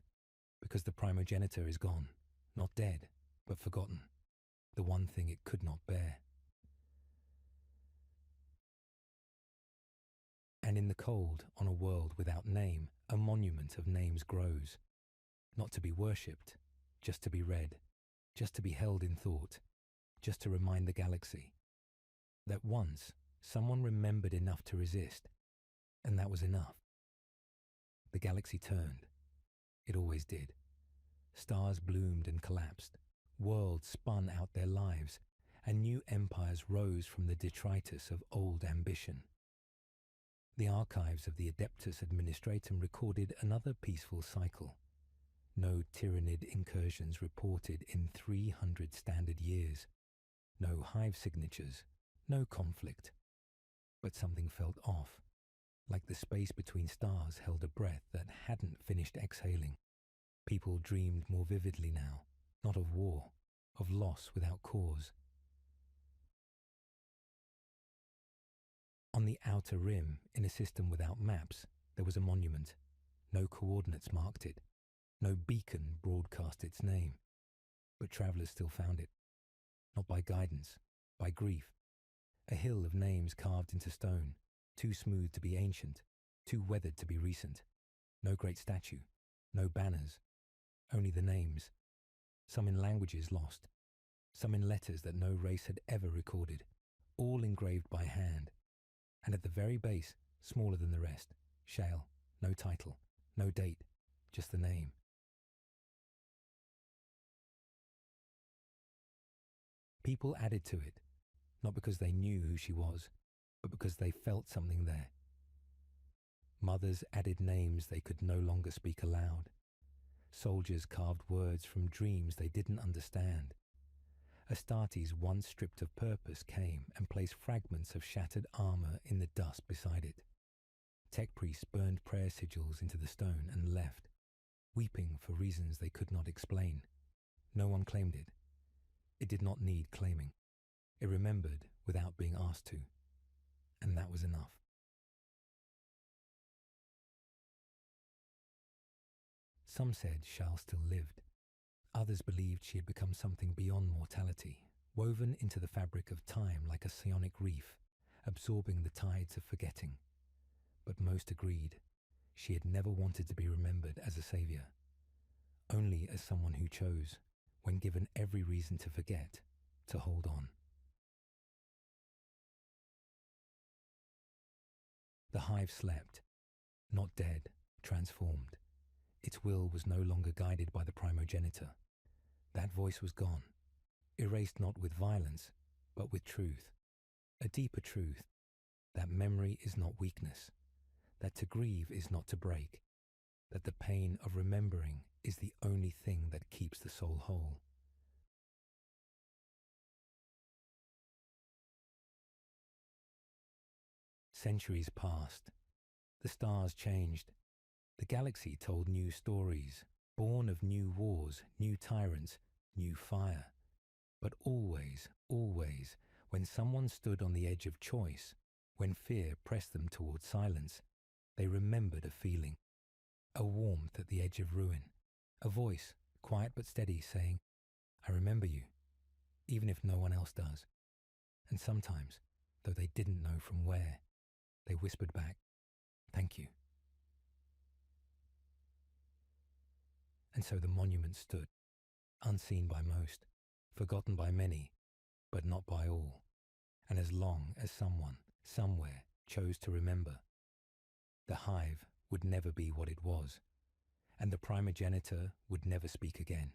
because the primogenitor is gone, not dead, but forgotten, the one thing it could not bear. And in the cold, on a world without name, a monument of names grows, not to be worshipped, just to be read, just to be held in thought, just to remind the galaxy that once someone remembered enough to resist, and that was enough. The galaxy turned. It always did. Stars bloomed and collapsed. Worlds spun out their lives, and new empires rose from the detritus of old ambition. The archives of the Adeptus Administratum recorded another peaceful cycle. No Tyranid incursions reported in 300 standard years. No hive signatures, no conflict. But something felt off, like the space between stars held a breath that hadn't finished exhaling. People dreamed more vividly now, not of war, of loss without cause. On the outer rim, in a system without maps, there was a monument. No coordinates marked it. No beacon broadcast its name. But travellers still found it. Not by guidance, by grief. A hill of names carved into stone, too smooth to be ancient, too weathered to be recent. No great statue, no banners, only the names. Some in languages lost, some in letters that no race had ever recorded, all engraved by hand. And at the very base, smaller than the rest, shale, no title, no date, just the name. People added to it, not because they knew who she was, but because they felt something there. Mothers added names they could no longer speak aloud. Soldiers carved words from dreams they didn't understand. Astartes, once stripped of purpose, came and placed fragments of shattered armor in the dust beside it. Tech priests burned prayer sigils into the stone and left, weeping for reasons they could not explain. No one claimed it. It did not need claiming. It remembered without being asked to. And that was enough. Some said Shal still lived. Others believed she had become something beyond mortality, woven into the fabric of time like a psionic reef, absorbing the tides of forgetting. But most agreed she had never wanted to be remembered as a savior, only as someone who chose, when given every reason to forget, to hold on. The hive slept, not dead, transformed. Its will was no longer guided by the primogenitor. That voice was gone, erased not with violence, but with truth. A deeper truth, that memory is not weakness, that to grieve is not to break, that the pain of remembering is the only thing that keeps the soul whole. Centuries passed. The stars changed. The galaxy told new stories, born of new wars, new tyrants, new fire. But always, always, when someone stood on the edge of choice, when fear pressed them towards silence, they remembered a feeling, a warmth at the edge of ruin, a voice, quiet but steady, saying, "I remember you," even if no one else does. And sometimes, though they didn't know from where, they whispered back, "Thank you." And so the monument stood, unseen by most, forgotten by many, but not by all. And as long as someone, somewhere, chose to remember, the hive would never be what it was, and the primogenitor would never speak again.